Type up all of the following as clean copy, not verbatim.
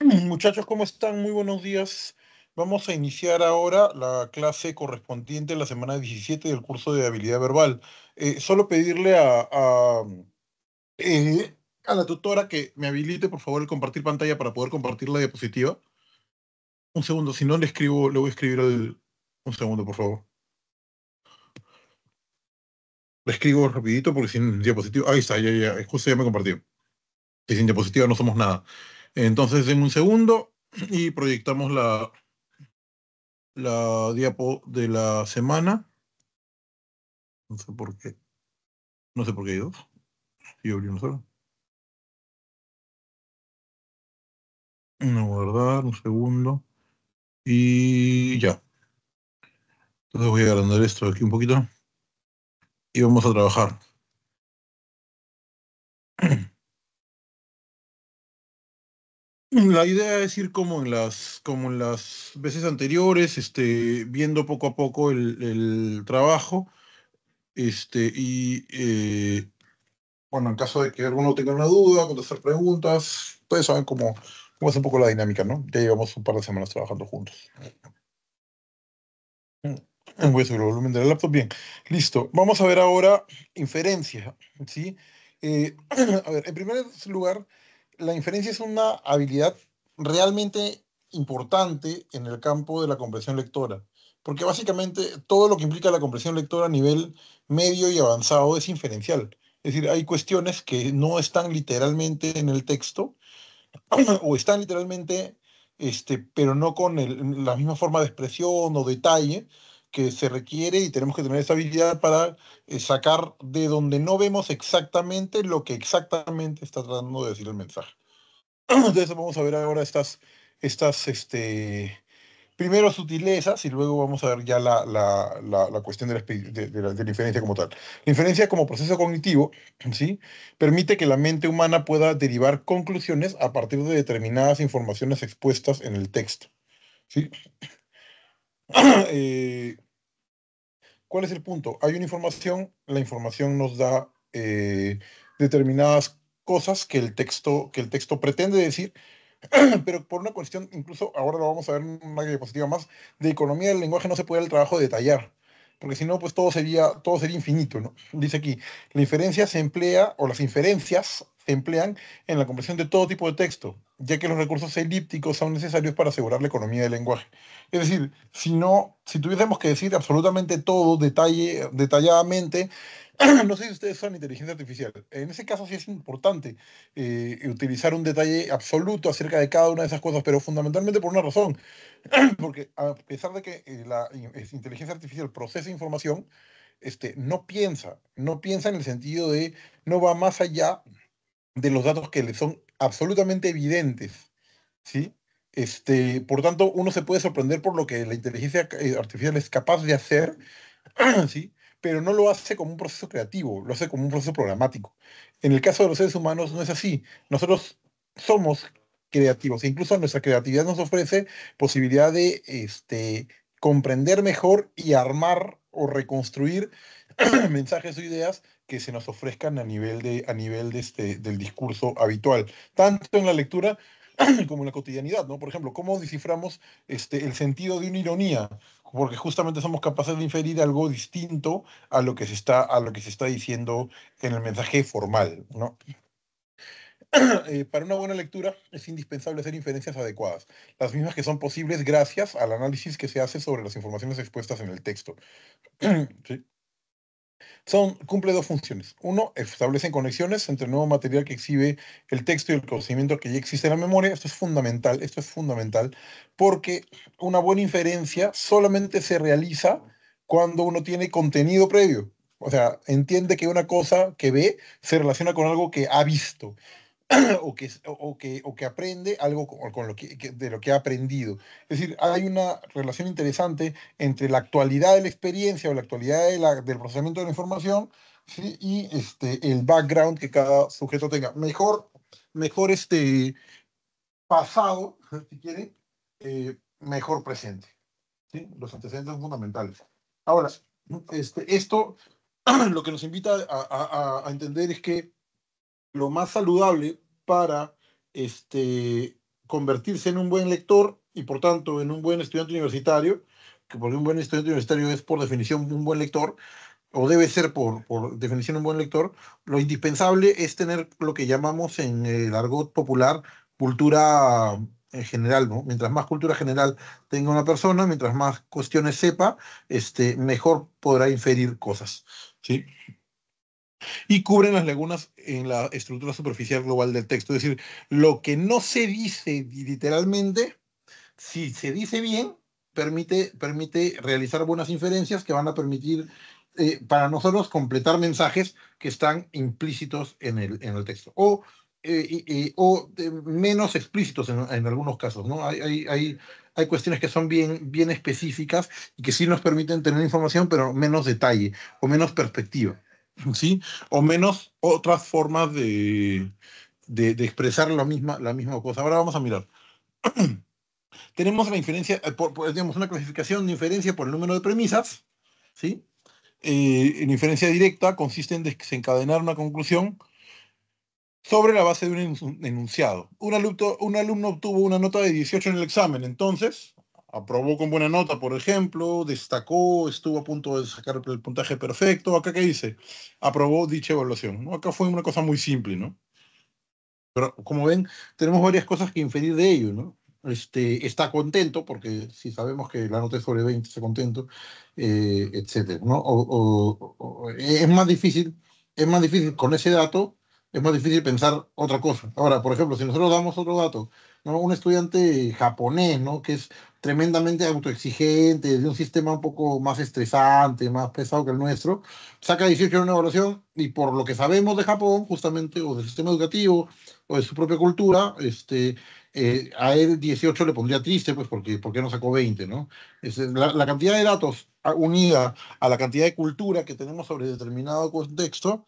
Muchachos, ¿cómo están? Muy buenos días. Vamos a iniciar ahora la clase correspondiente a la semana 17 del curso de habilidad verbal. Solo pedirle eh, a la tutora que me habilite, por favor, el compartir pantalla para poder compartir la diapositiva. Un segundo, si no le escribo, le voy a escribir Un segundo, por favor. Le escribo rapidito porque sin diapositiva... Ahí está, justo ya me compartió. Y sin diapositiva no somos nada. Entonces, en un segundo y proyectamos la diapo de la semana. No sé por qué. No sé por qué hay dos. Yo abrí una sola. No guardar, un segundo. Y ya. Entonces voy a agrandar esto aquí un poquito. Y vamos a trabajar. La idea es ir como en las veces anteriores, viendo poco a poco el trabajo. Bueno, en caso de que alguno tenga una duda, contestar preguntas, ustedes saben cómo es un poco la dinámica, ¿no? Ya llevamos un par de semanas trabajando juntos. Voy a subir el volumen del laptop. Bien, listo. Vamos a ver ahora inferencia, ¿sí? A ver, en primer lugar, la inferencia es una habilidad realmente importante en el campo de la comprensión lectora, porque básicamente todo lo que implica la comprensión lectora a nivel medio y avanzado es inferencial. Es decir, hay cuestiones que no están literalmente en el texto o están literalmente, pero no con la misma forma de expresión o detalle que se requiere y tenemos que tener esa habilidad para sacar de donde no vemos exactamente lo que exactamente está tratando de decir el mensaje. Entonces vamos a ver ahora primero sutilezas y luego vamos a ver ya la cuestión de la inferencia como tal. La inferencia como proceso cognitivo, ¿sí? Permite que la mente humana pueda derivar conclusiones a partir de determinadas informaciones expuestas en el texto, ¿sí? Eh, ¿Cuál es el punto? Hay una información, la información nos da determinadas cosas que el texto pretende decir, pero por una cuestión, incluso ahora lo vamos a ver en una diapositiva más, de economía del lenguaje no se puede dar el trabajo de detallar, porque si no, pues todo sería infinito, ¿no? Dice aquí, la inferencia se emplea, o las inferencias se emplean en la comprensión de todo tipo de texto, ya que los recursos elípticos son necesarios para asegurar la economía del lenguaje. Es decir, si tuviésemos que decir absolutamente todo, detalladamente, no sé si ustedes son inteligencia artificial. En ese caso sí es importante utilizar un detalle absoluto acerca de cada una de esas cosas, pero fundamentalmente por una razón, porque a pesar de que inteligencia artificial procesa información, no piensa en el sentido de, no va más allá de los datos que le son absolutamente evidentes, ¿sí? Por tanto, uno se puede sorprender por lo que la inteligencia artificial es capaz de hacer, ¿sí? Pero no lo hace como un proceso creativo, lo hace como un proceso programático. En el caso de los seres humanos no es así. Nosotros somos creativos e incluso nuestra creatividad nos ofrece posibilidad de comprender mejor y armar o reconstruir mensajes o ideas que se nos ofrezcan del discurso habitual, tanto en la lectura como en la cotidianidad, ¿no? Por ejemplo, ¿cómo desciframos el sentido de una ironía? Porque justamente somos capaces de inferir algo distinto a lo que se está diciendo en el mensaje formal, ¿no? Para una buena lectura es indispensable hacer inferencias adecuadas, las mismas que son posibles gracias al análisis que se hace sobre las informaciones expuestas en el texto. ¿Sí? Cumple dos funciones. Uno, establecen conexiones entre el nuevo material que exhibe el texto y el conocimiento que ya existe en la memoria. Esto es fundamental, porque una buena inferencia solamente se realiza cuando uno tiene contenido previo. O sea, entiende que una cosa que ve se relaciona con algo que ha visto. o que aprende algo con de lo que ha aprendido. Es decir, hay una relación interesante entre la actualidad de la experiencia o la actualidad del procesamiento de la información, ¿sí? Y el background que cada sujeto tenga. Mejor pasado, si quieren, mejor presente. ¿Sí? Los antecedentes son fundamentales. Ahora, esto lo que nos invita a entender es que lo más saludable para este, convertirse en un buen lector y por tanto en un buen estudiante universitario, que porque un buen estudiante universitario es por definición un buen lector, o debe ser por definición un buen lector, lo indispensable es tener lo que llamamos en el argot popular cultura en general, ¿no? Mientras más cultura general tenga una persona, mientras más cuestiones sepa, mejor podrá inferir cosas, ¿sí? Y cubren las lagunas en la estructura superficial global del texto. Es decir, lo que no se dice literalmente, si se dice bien, permite realizar buenas inferencias que van a permitir para nosotros completar mensajes que están implícitos en el texto. O menos explícitos en algunos casos, ¿no? Hay cuestiones que son bien específicas y que sí nos permiten tener información, pero menos detalle o menos perspectiva. ¿Sí? O menos otras formas de expresar la misma cosa. Ahora vamos a mirar. Tenemos la inferencia, digamos, una clasificación de inferencia por el número de premisas, ¿sí? En inferencia directa consiste en desencadenar una conclusión sobre la base de un enunciado. Un alumno obtuvo una nota de 18 en el examen, entonces aprobó con buena nota, por ejemplo, destacó, estuvo a punto de sacar el puntaje perfecto. ¿Acá qué dice? Aprobó dicha evaluación, ¿no? Acá fue una cosa muy simple, ¿no? Pero como ven, tenemos varias cosas que inferir de ello, ¿no? Está contento, porque si sabemos que la nota es sobre 20, está contento, etcétera, ¿no? Es más difícil con ese dato, es más difícil pensar otra cosa. Ahora, por ejemplo, si nosotros damos otro dato, ¿no? Un estudiante japonés, ¿no? Que es tremendamente autoexigente, de un sistema un poco más estresante, más pesado que el nuestro, saca 18 en una evaluación y por lo que sabemos de Japón, justamente, o del sistema educativo, o de su propia cultura, a él 18 le pondría triste, pues porque, ¿por qué no sacó 20, ¿no? La cantidad de datos unida a la cantidad de cultura que tenemos sobre determinado contexto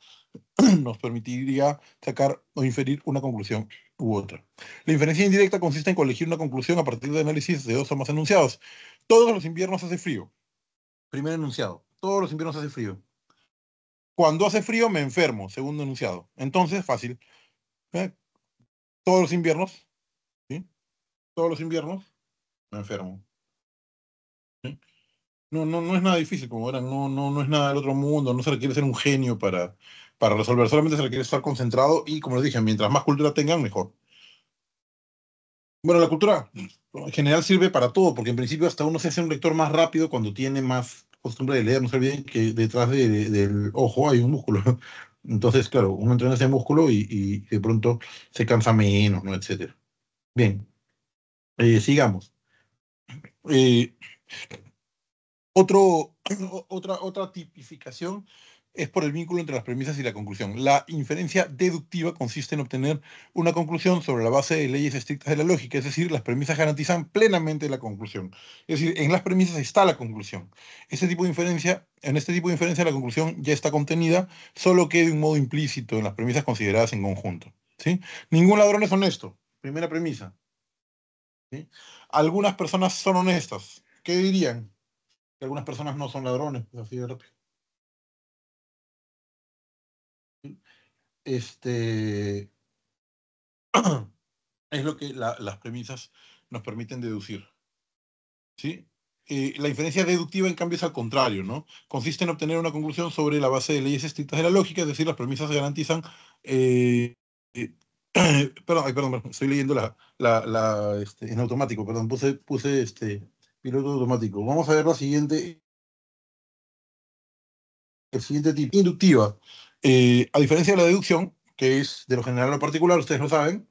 nos permitiría sacar o inferir una conclusión u otra. La inferencia indirecta consiste en colegir una conclusión a partir de análisis de dos o más enunciados. Todos los inviernos hace frío. Primer enunciado. Todos los inviernos hace frío. Cuando hace frío me enfermo. Segundo enunciado. Entonces, fácil. ¿Eh? Todos los inviernos, ¿sí? Todos los inviernos me enfermo. ¿Sí? No, no, no es nada difícil, como verán, no es nada del otro mundo, no se requiere ser un genio para resolver, solamente se requiere estar concentrado y, como les dije, mientras más cultura tengan, mejor. Bueno, la cultura en general sirve para todo, porque en principio hasta uno se hace un lector más rápido cuando tiene más costumbre de leer. No se olviden que detrás del ojo hay un músculo. Entonces, claro, uno entrena ese músculo y de pronto se cansa menos, ¿no? Etcétera. Bien, sigamos. Eh, otra tipificación es por el vínculo entre las premisas y la conclusión. La inferencia deductiva consiste en obtener una conclusión sobre la base de leyes estrictas de la lógica, es decir, las premisas garantizan plenamente la conclusión. Es decir, en las premisas está la conclusión. En este tipo de inferencia la conclusión ya está contenida, solo que de un modo implícito en las premisas consideradas en conjunto. ¿Sí? Ningún ladrón es honesto. Primera premisa. ¿Sí? Algunas personas son honestas. ¿Qué dirían? Que algunas personas no son ladrones, pues, así de rápido. Este, es lo que las premisas nos permiten deducir, ¿sí? La inferencia deductiva, en cambio, es al contrario, ¿no? Consiste en obtener una conclusión sobre la base de leyes estrictas de la lógica, es decir, las premisas garantizan... eh, perdón, ay, perdón, estoy leyendo en automático, perdón, puse piloto automático. Vamos a ver el siguiente tipo, inductiva. A diferencia de la deducción, que es de lo general a lo particular, ustedes lo saben,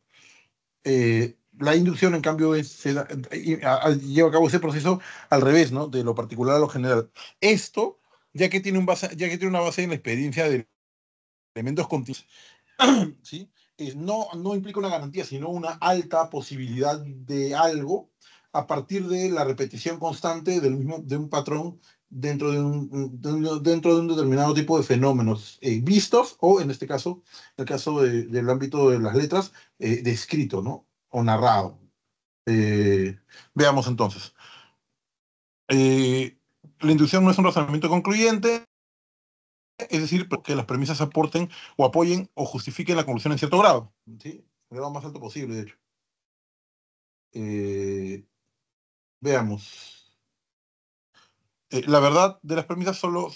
la inducción, en cambio, lleva a cabo ese proceso al revés, ¿no? De lo particular a lo general. Esto, ya que tiene una base en la experiencia de elementos continuos, ¿sí? No implica una garantía, sino una alta posibilidad de algo a partir de la repetición constante de un patrón dentro de un determinado tipo de fenómenos vistos o, en este caso, el caso del ámbito de las letras, descrito, ¿no? O narrado. Veamos entonces. Eh, la inducción no es un razonamiento concluyente, es decir, que las premisas aporten o apoyen o justifiquen la conclusión en cierto grado, ¿sí? El grado más alto posible, de hecho. Eh, veamos. La verdad de las premisas solo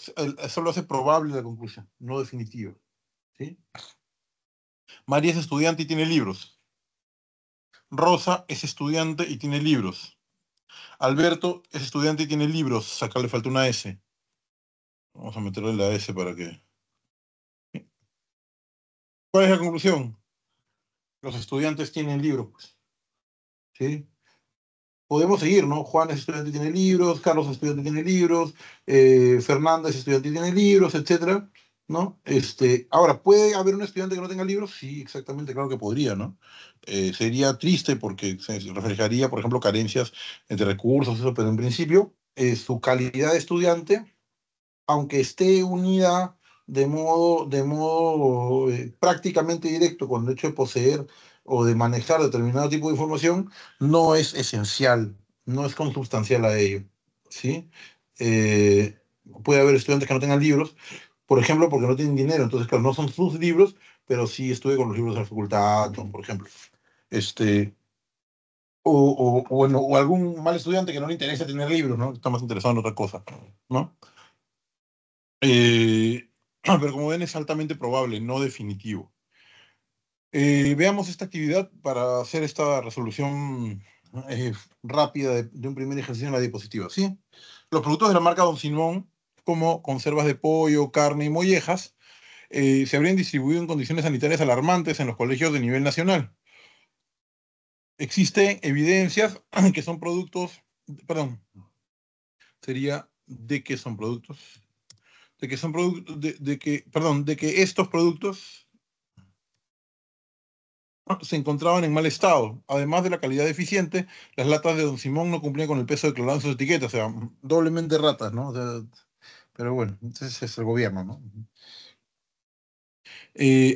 hace probable la conclusión, no definitiva. ¿Sí? María es estudiante y tiene libros. Rosa es estudiante y tiene libros. Alberto es estudiante y tiene libros. Acá le falta una S. Vamos a meterle la S para que. ¿Cuál es la conclusión? Los estudiantes tienen libros, pues. ¿Sí? Podemos seguir, ¿no? Juan es estudiante y tiene libros, Carlos es estudiante y tiene libros, Fernanda es estudiante y tiene libros, etcétera, ¿no? Ahora, ¿puede haber un estudiante que no tenga libros? Sí, exactamente, claro que podría, ¿no? Sería triste porque se reflejaría, por ejemplo, carencias de recursos, eso, pero en principio, su calidad de estudiante aunque esté unida de modo prácticamente directo con el hecho de poseer o de manejar determinado tipo de información, no es esencial, no es consubstancial a ello, ¿sí? Eh, puede haber estudiantes que no tengan libros, por ejemplo, porque no tienen dinero, entonces, claro, no son sus libros, pero sí estudian con los libros de la facultad, ¿no? Por ejemplo. Este, bueno, o algún mal estudiante que no le interesa tener libros, ¿no? Está más interesado en otra cosa, ¿no? Eh, pero como ven es altamente probable, no definitivo. Veamos esta actividad para hacer esta resolución eh, rápida de un primer ejercicio en la diapositiva. ¿Sí? Los productos de la marca Don Simón, como conservas de pollo, carne y mollejas, se habrían distribuido en condiciones sanitarias alarmantes en los colegios de nivel nacional. Existen evidencias que son productos, perdón, sería de que son productos, de que son productos, perdón, de que estos productos se encontraban en mal estado. Además de la calidad deficiente, las latas de Don Simón no cumplían con el peso declarado en sus etiquetas, o sea, doblemente ratas, ¿no? O sea, pero bueno, ese es el gobierno, ¿no?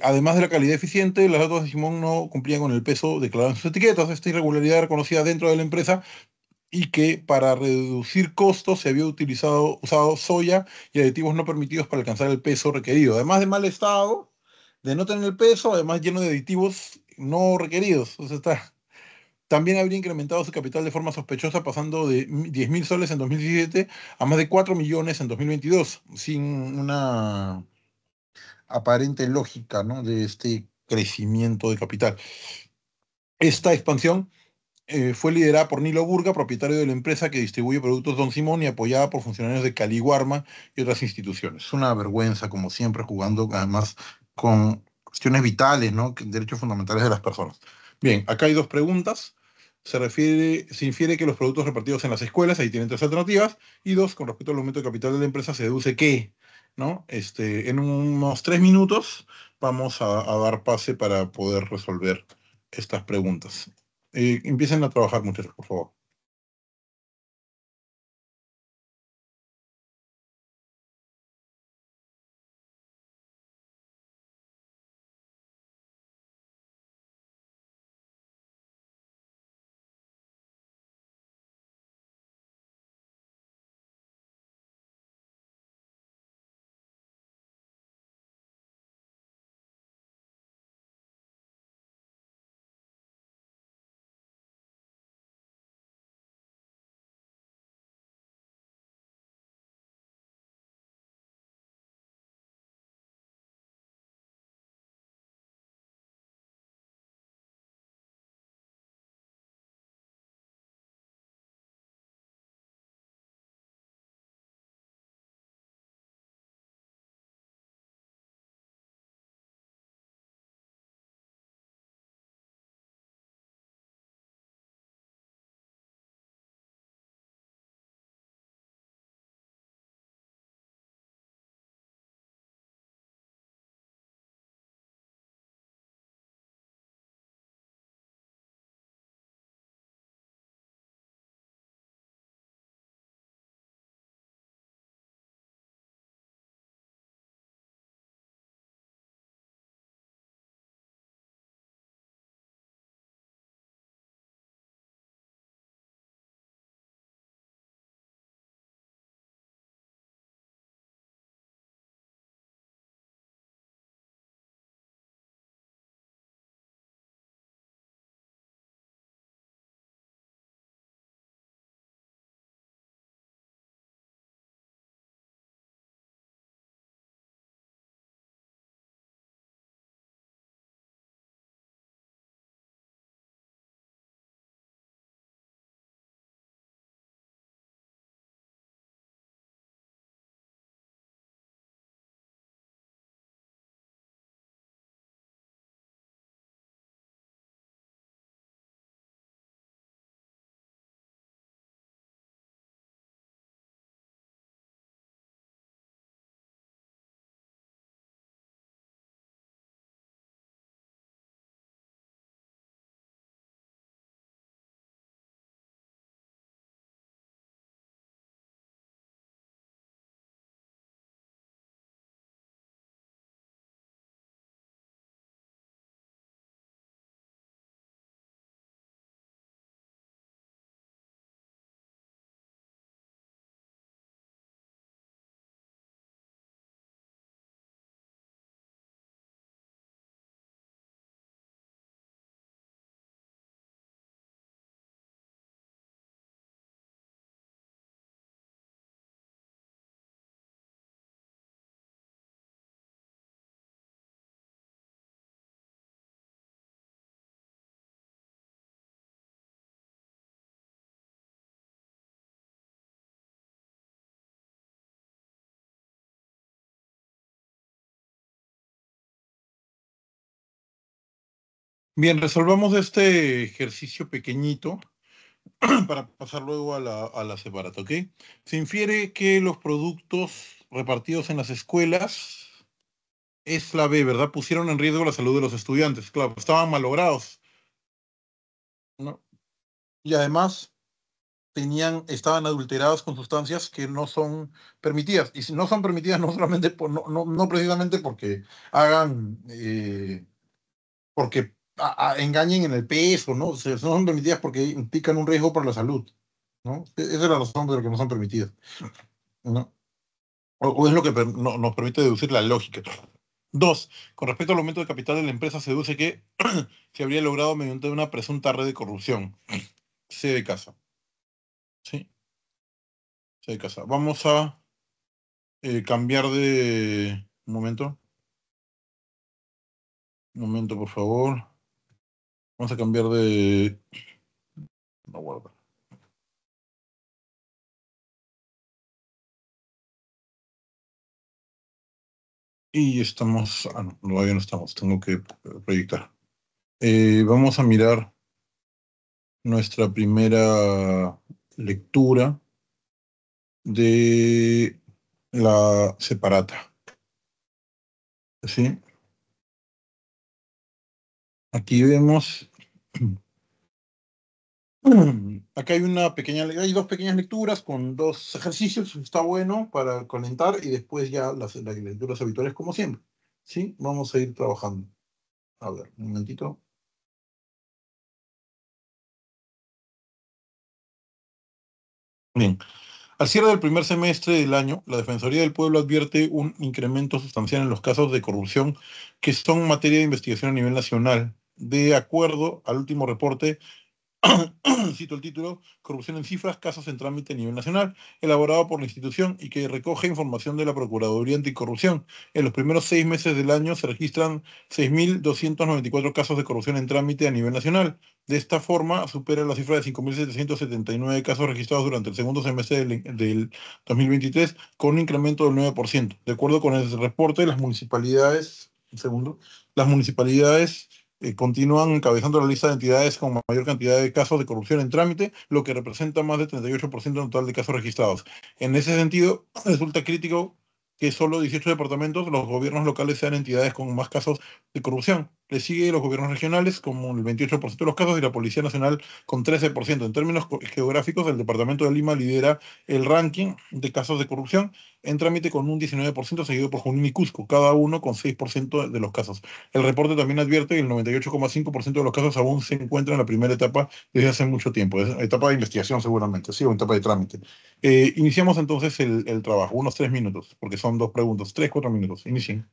Además de la calidad deficiente, las latas de Simón no cumplían con el peso declarado en sus etiquetas. Esta irregularidad reconocida dentro de la empresa y que para reducir costos se había usado soya y aditivos no permitidos para alcanzar el peso requerido. Además de mal estado, de no tener el peso, además lleno de aditivos no requeridos. O sea, también habría incrementado su capital de forma sospechosa, pasando de 10.000 soles en 2017 a más de 4 millones en 2022, sin una aparente lógica, ¿no? De este crecimiento de capital. Esta expansión fue liderada por Nilo Burga, propietario de la empresa que distribuye productos Don Simón y apoyada por funcionarios de Caliwarma y otras instituciones. Es una vergüenza, como siempre, jugando además con cuestiones vitales, ¿no? Derechos fundamentales de las personas. Bien, acá hay dos preguntas. Se infiere que los productos repartidos en las escuelas, ahí tienen tres alternativas, y dos, con respecto al aumento de capital de la empresa, se deduce que, ¿no? En unos 3 minutos vamos a dar pase para poder resolver estas preguntas. Empiecen a trabajar, muchachos, por favor. Bien, resolvamos este ejercicio pequeñito para pasar luego a la separata, ¿ok? Se infiere que los productos repartidos en las escuelas es la B, ¿verdad? Pusieron en riesgo la salud de los estudiantes, claro, estaban malogrados, ¿no? Y además estaban adulterados con sustancias que no son permitidas. Y si no son permitidas, no solamente no precisamente porque hagan, porque engañen en el peso, ¿no? O sea, no son permitidas porque implican un riesgo para la salud, ¿no? Esa es la razón de lo que no son permitidas, ¿no? O es lo que nos permite deducir la lógica. Dos, con respecto al aumento de capital de la empresa, se deduce que se habría logrado mediante una presunta red de corrupción. C de casa, ¿sí? C de casa. Vamos a cambiar de... Un momento, por favor. Vamos a cambiar de... No, guarda. Y estamos... Ah, no, todavía no estamos. Tengo que proyectar. Vamos a mirar nuestra primera lectura de la separata. ¿Sí? Aquí vemos... Acá hay dos pequeñas lecturas con dos ejercicios, está bueno para calentar y después ya las lecturas habituales como siempre. ¿Sí? Vamos a ir trabajando. A ver, un momentito. Bien, al cierre del primer semestre del año, la Defensoría del Pueblo advierte un incremento sustancial en los casos de corrupción que son materia de investigación a nivel nacional. De acuerdo al último reporte, cito el título, Corrupción en cifras, casos en trámite a nivel nacional, elaborado por la institución y que recoge información de la Procuraduría Anticorrupción. En los primeros 6 meses del año se registran 6.294 casos de corrupción en trámite a nivel nacional. De esta forma, supera la cifra de 5.779 casos registrados durante el segundo semestre del 2023, con un incremento del 9%. De acuerdo con el reporte, las municipalidades, un segundo, las municipalidades continúan encabezando la lista de entidades con mayor cantidad de casos de corrupción en trámite, lo que representa más del 38% del total de casos registrados. En ese sentido, resulta crítico que solo 18 departamentos, los gobiernos locales, sean entidades con más casos de corrupción. Le sigue los gobiernos regionales con el 28% de los casos y la Policía Nacional con 13%. En términos geográficos, el departamento de Lima lidera el ranking de casos de corrupción en trámite con un 19%, seguido por Junín y Cusco, cada uno con 6% de los casos. El reporte también advierte que el 98,5% de los casos aún se encuentran en la primera etapa desde hace mucho tiempo, es etapa de investigación seguramente, sí, o etapa de trámite. Iniciamos entonces el trabajo, unos 3 minutos, porque son dos preguntas, 3, 4 minutos. Inicien.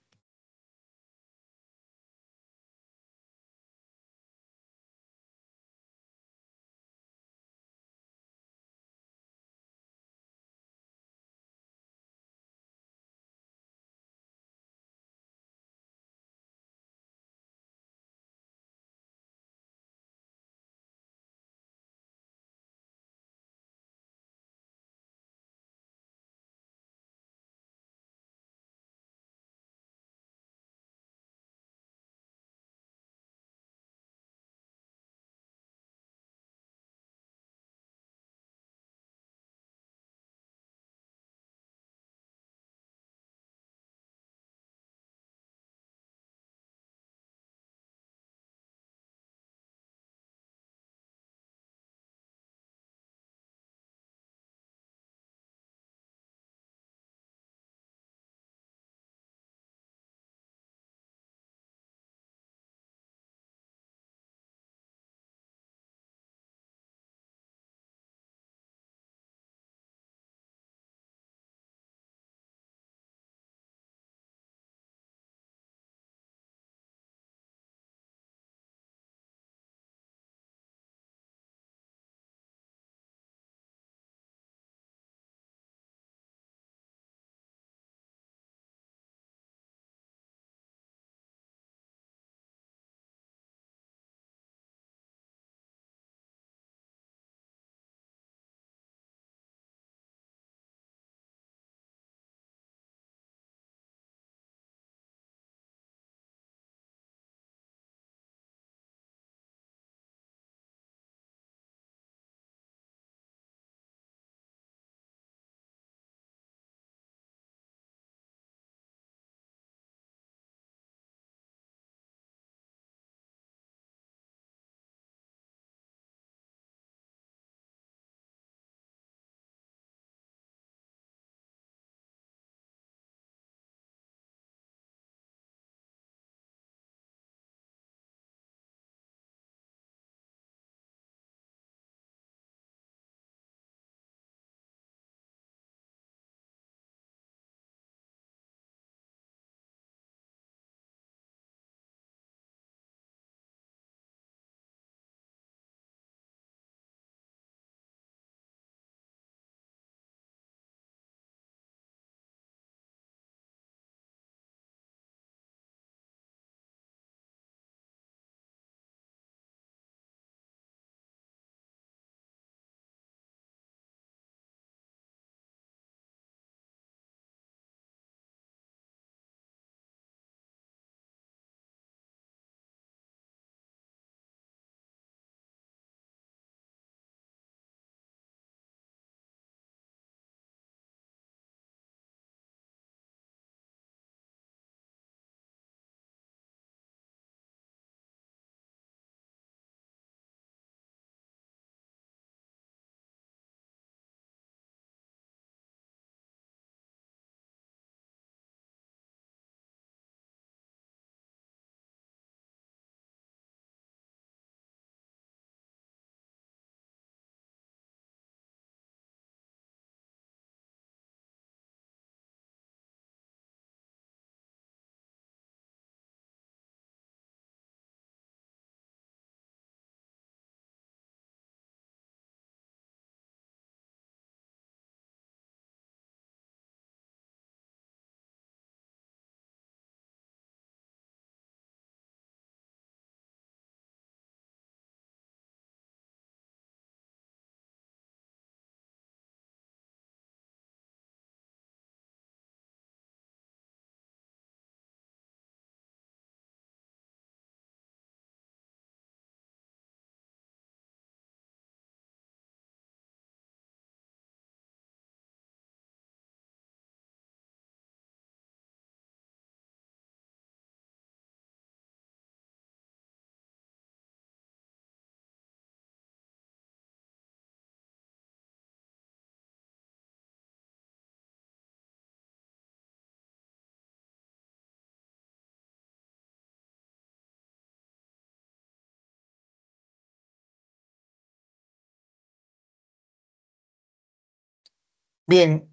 Bien,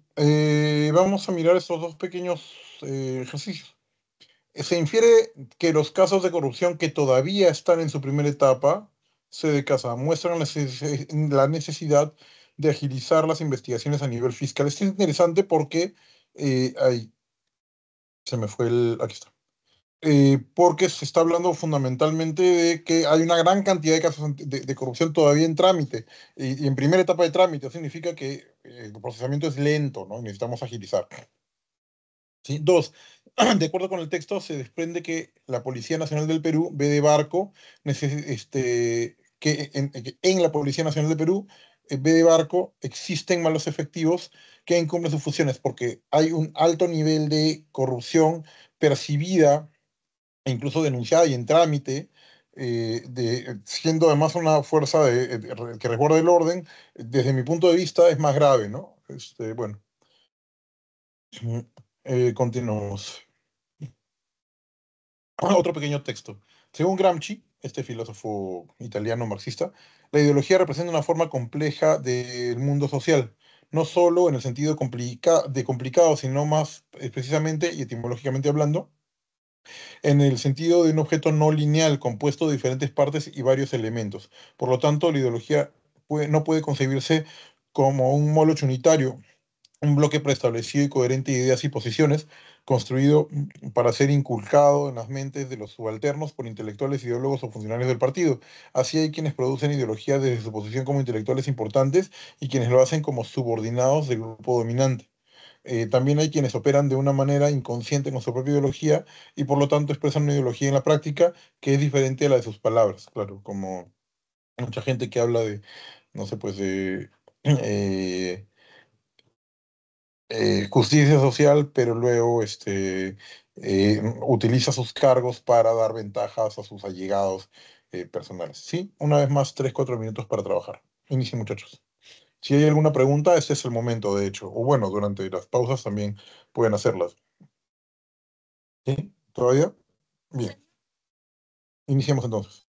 vamos a mirar estos dos pequeños ejercicios. Se infiere que los casos de corrupción que todavía están en su primera etapa, se de casa, muestran la necesidad de agilizar las investigaciones a nivel fiscal. Esto es interesante porque, ay, se me fue el, aquí está. Porque se está hablando fundamentalmente de que hay una gran cantidad de casos de corrupción todavía en trámite y en primera etapa de trámite. Eso significa que el procesamiento es lento, ¿no? Necesitamos agilizar. ¿Sí? Dos, de acuerdo con el texto, se desprende que la Policía Nacional del Perú ve de barco, que en la Policía Nacional del Perú ve de barco existen malos efectivos que incumplen sus funciones porque hay un alto nivel de corrupción percibida e incluso denunciada y en trámite, siendo además una fuerza que resguarda el orden, desde mi punto de vista es más grave, ¿no? Bueno, continuamos. Otro pequeño texto. Según Gramsci, este filósofo italiano marxista, la ideología representa una forma compleja del mundo social, no solo en el sentido de complicado, sino más precisamente y etimológicamente hablando, en el sentido de un objeto no lineal compuesto de diferentes partes y varios elementos. Por lo tanto, la ideología no puede concebirse como un moloch unitario, un bloque preestablecido y coherente de ideas y posiciones, construido para ser inculcado en las mentes de los subalternos por intelectuales, ideólogos o funcionarios del partido. Así hay quienes producen ideología desde su posición como intelectuales importantes y quienes lo hacen como subordinados del grupo dominante. También hay quienes operan de una manera inconsciente con su propia ideología y por lo tanto expresan una ideología en la práctica que es diferente a la de sus palabras, claro, como mucha gente que habla de, no sé, pues de justicia social, pero luego utiliza sus cargos para dar ventajas a sus allegados personales. Sí, una vez más, 3, 4 minutos para trabajar. Inicie, muchachos. Si hay alguna pregunta, este es el momento, de hecho. O bueno, durante las pausas también pueden hacerlas. ¿Sí? ¿Todavía? Bien. Iniciemos entonces.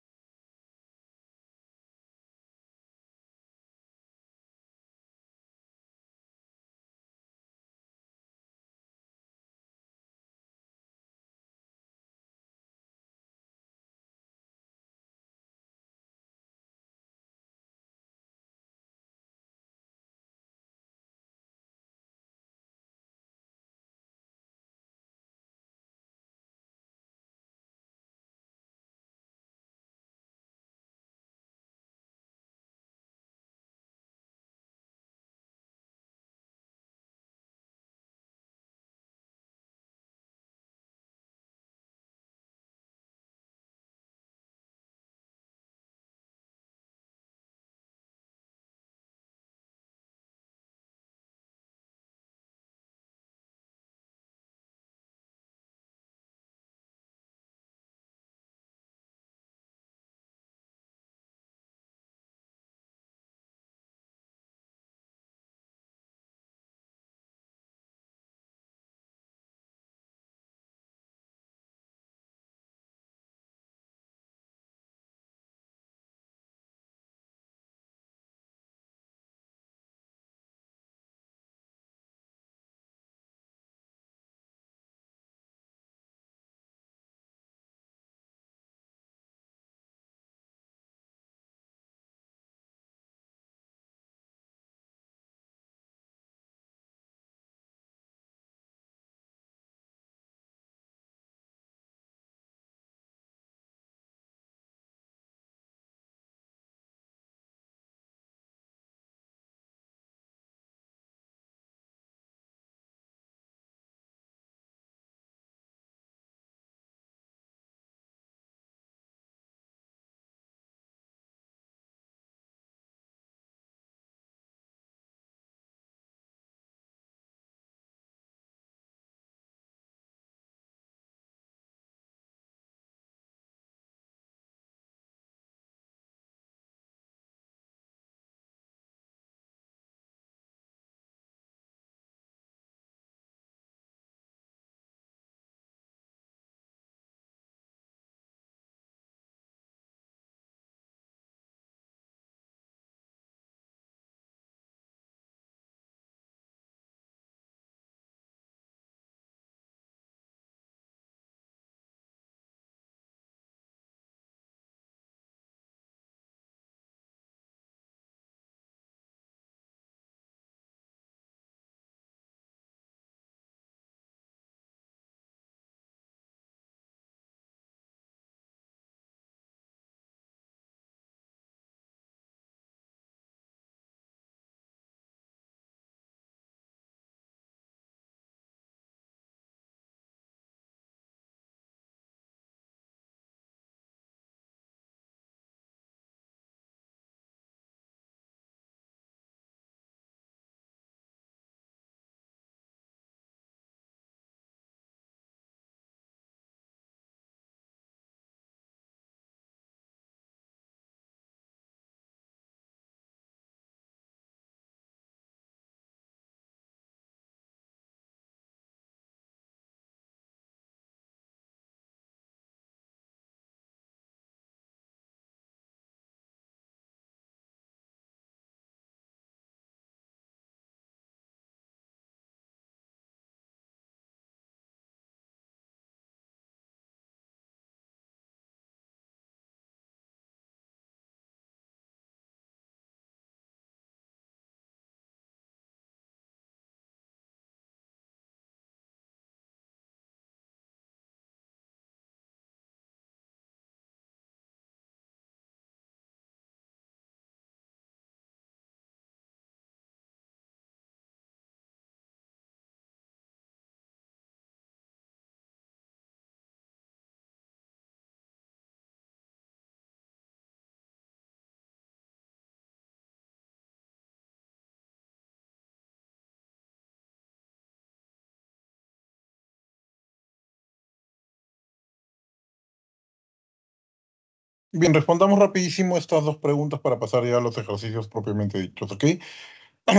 Bien, respondamos rapidísimo estas dos preguntas para pasar ya a los ejercicios propiamente dichos, ¿ok?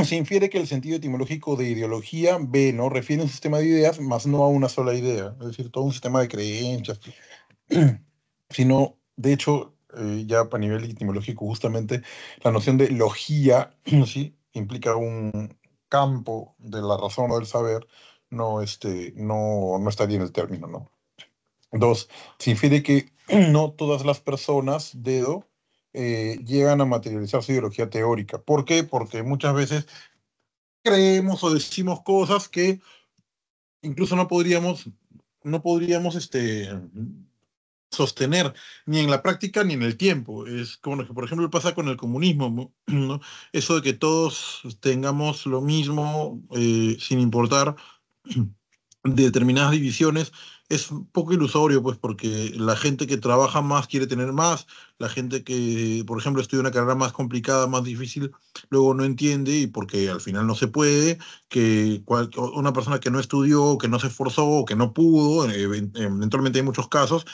Se infiere que el sentido etimológico de ideología, B, ¿no? Refiere a un sistema de ideas, más no a una sola idea, es decir, todo un sistema de creencias, sino, de hecho, ya a nivel etimológico, justamente la noción de logía, ¿sí? Implica un campo de la razón o del saber, no estaría en el término, ¿no? Dos, se infiere que no todas las personas, dedo, llegan a materializar su ideología teórica. ¿Por qué? Porque muchas veces creemos o decimos cosas que incluso no podríamos sostener ni en la práctica ni en el tiempo. Es como lo que, por ejemplo, pasa con el comunismo, ¿no? ¿No? Eso de que todos tengamos lo mismo, sin importar de determinadas divisiones, es un poco ilusorio, pues, porque la gente que trabaja más quiere tener más, la gente que, por ejemplo, estudia una carrera más complicada, más difícil, luego no entiende y porque al final no se puede, que una persona que no estudió, que no se esforzó, o que no pudo, eventualmente hay muchos casos,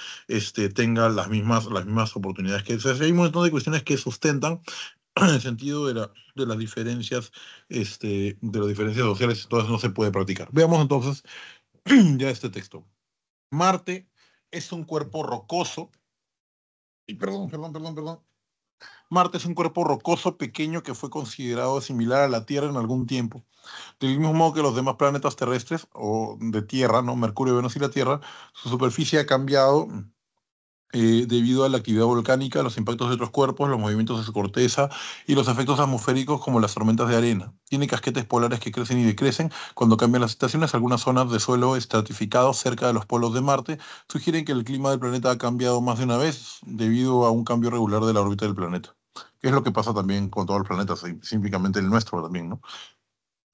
tenga las mismas oportunidades que ese. Hay un montón de cuestiones que sustentan en el sentido de las diferencias, de las diferencias sociales, entonces no se puede practicar. Veamos entonces ya este texto. Marte es un cuerpo rocoso, y perdón, perdón, perdón, perdón. Marte es un cuerpo rocoso pequeño que fue considerado similar a la Tierra en algún tiempo. Del mismo modo que los demás planetas terrestres o de Tierra, ¿no? Mercurio, Venus y la Tierra, su superficie ha cambiado debido a la actividad volcánica, los impactos de otros cuerpos, los movimientos de su corteza y los efectos atmosféricos como las tormentas de arena. Tiene casquetes polares que crecen y decrecen cuando cambian las estaciones. Algunas zonas de suelo estratificado cerca de los polos de Marte sugieren que el clima del planeta ha cambiado más de una vez debido a un cambio regular de la órbita del planeta. Que es lo que pasa también con todo el planeta, específicamente el nuestro también, ¿no?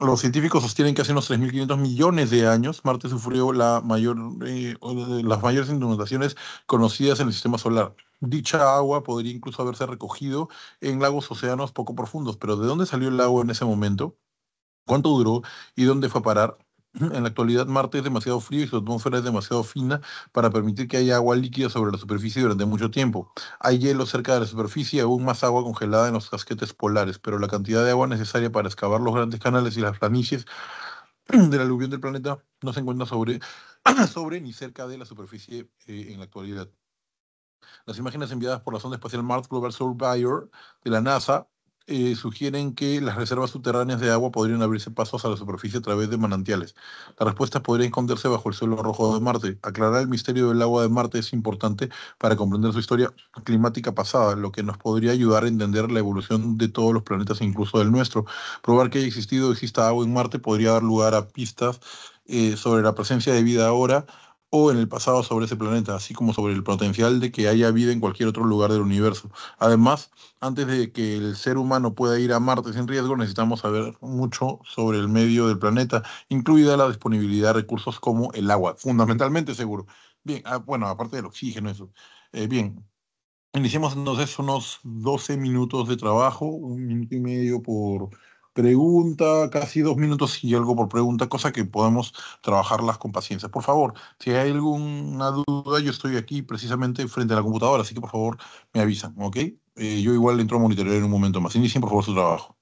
Los científicos sostienen que hace unos 3.500 millones de años Marte sufrió las mayores inundaciones conocidas en el sistema solar. Dicha agua podría incluso haberse recogido en lagos océanos poco profundos, pero ¿de dónde salió el agua en ese momento? ¿Cuánto duró y dónde fue a parar? En la actualidad, Marte es demasiado frío y su atmósfera es demasiado fina para permitir que haya agua líquida sobre la superficie durante mucho tiempo. Hay hielo cerca de la superficie y aún más agua congelada en los casquetes polares, pero la cantidad de agua necesaria para excavar los grandes canales y las planicies de la aluvión del planeta no se encuentra sobre ni cerca de la superficie en la actualidad. Las imágenes enviadas por la sonda espacial Mars Global Surveyor de la NASA sugieren que las reservas subterráneas de agua podrían abrirse pasos a la superficie a través de manantiales. La respuesta podría esconderse bajo el suelo rojo de Marte. Aclarar el misterio del agua de Marte es importante para comprender su historia climática pasada, lo que nos podría ayudar a entender la evolución de todos los planetas, incluso del nuestro. Probar que haya existido o exista agua en Marte podría dar lugar a pistas sobre la presencia de vida ahora o en el pasado sobre ese planeta, así como sobre el potencial de que haya vida en cualquier otro lugar del universo. Además, antes de que el ser humano pueda ir a Marte sin riesgo, necesitamos saber mucho sobre el medio del planeta, incluida la disponibilidad de recursos como el agua, fundamentalmente seguro. Bien, bueno, aparte del oxígeno, eso. Bien, iniciemos entonces unos 12 minutos de trabajo, 1 minuto y medio por pregunta, casi 2 minutos y algo por pregunta, cosa que podemos trabajarlas con paciencia. Por favor, si hay alguna duda, yo estoy aquí precisamente frente a la computadora, así que por favor me avisan, ¿ok? Yo igual entro a monitorear en un momento más. Inicien por favor su trabajo.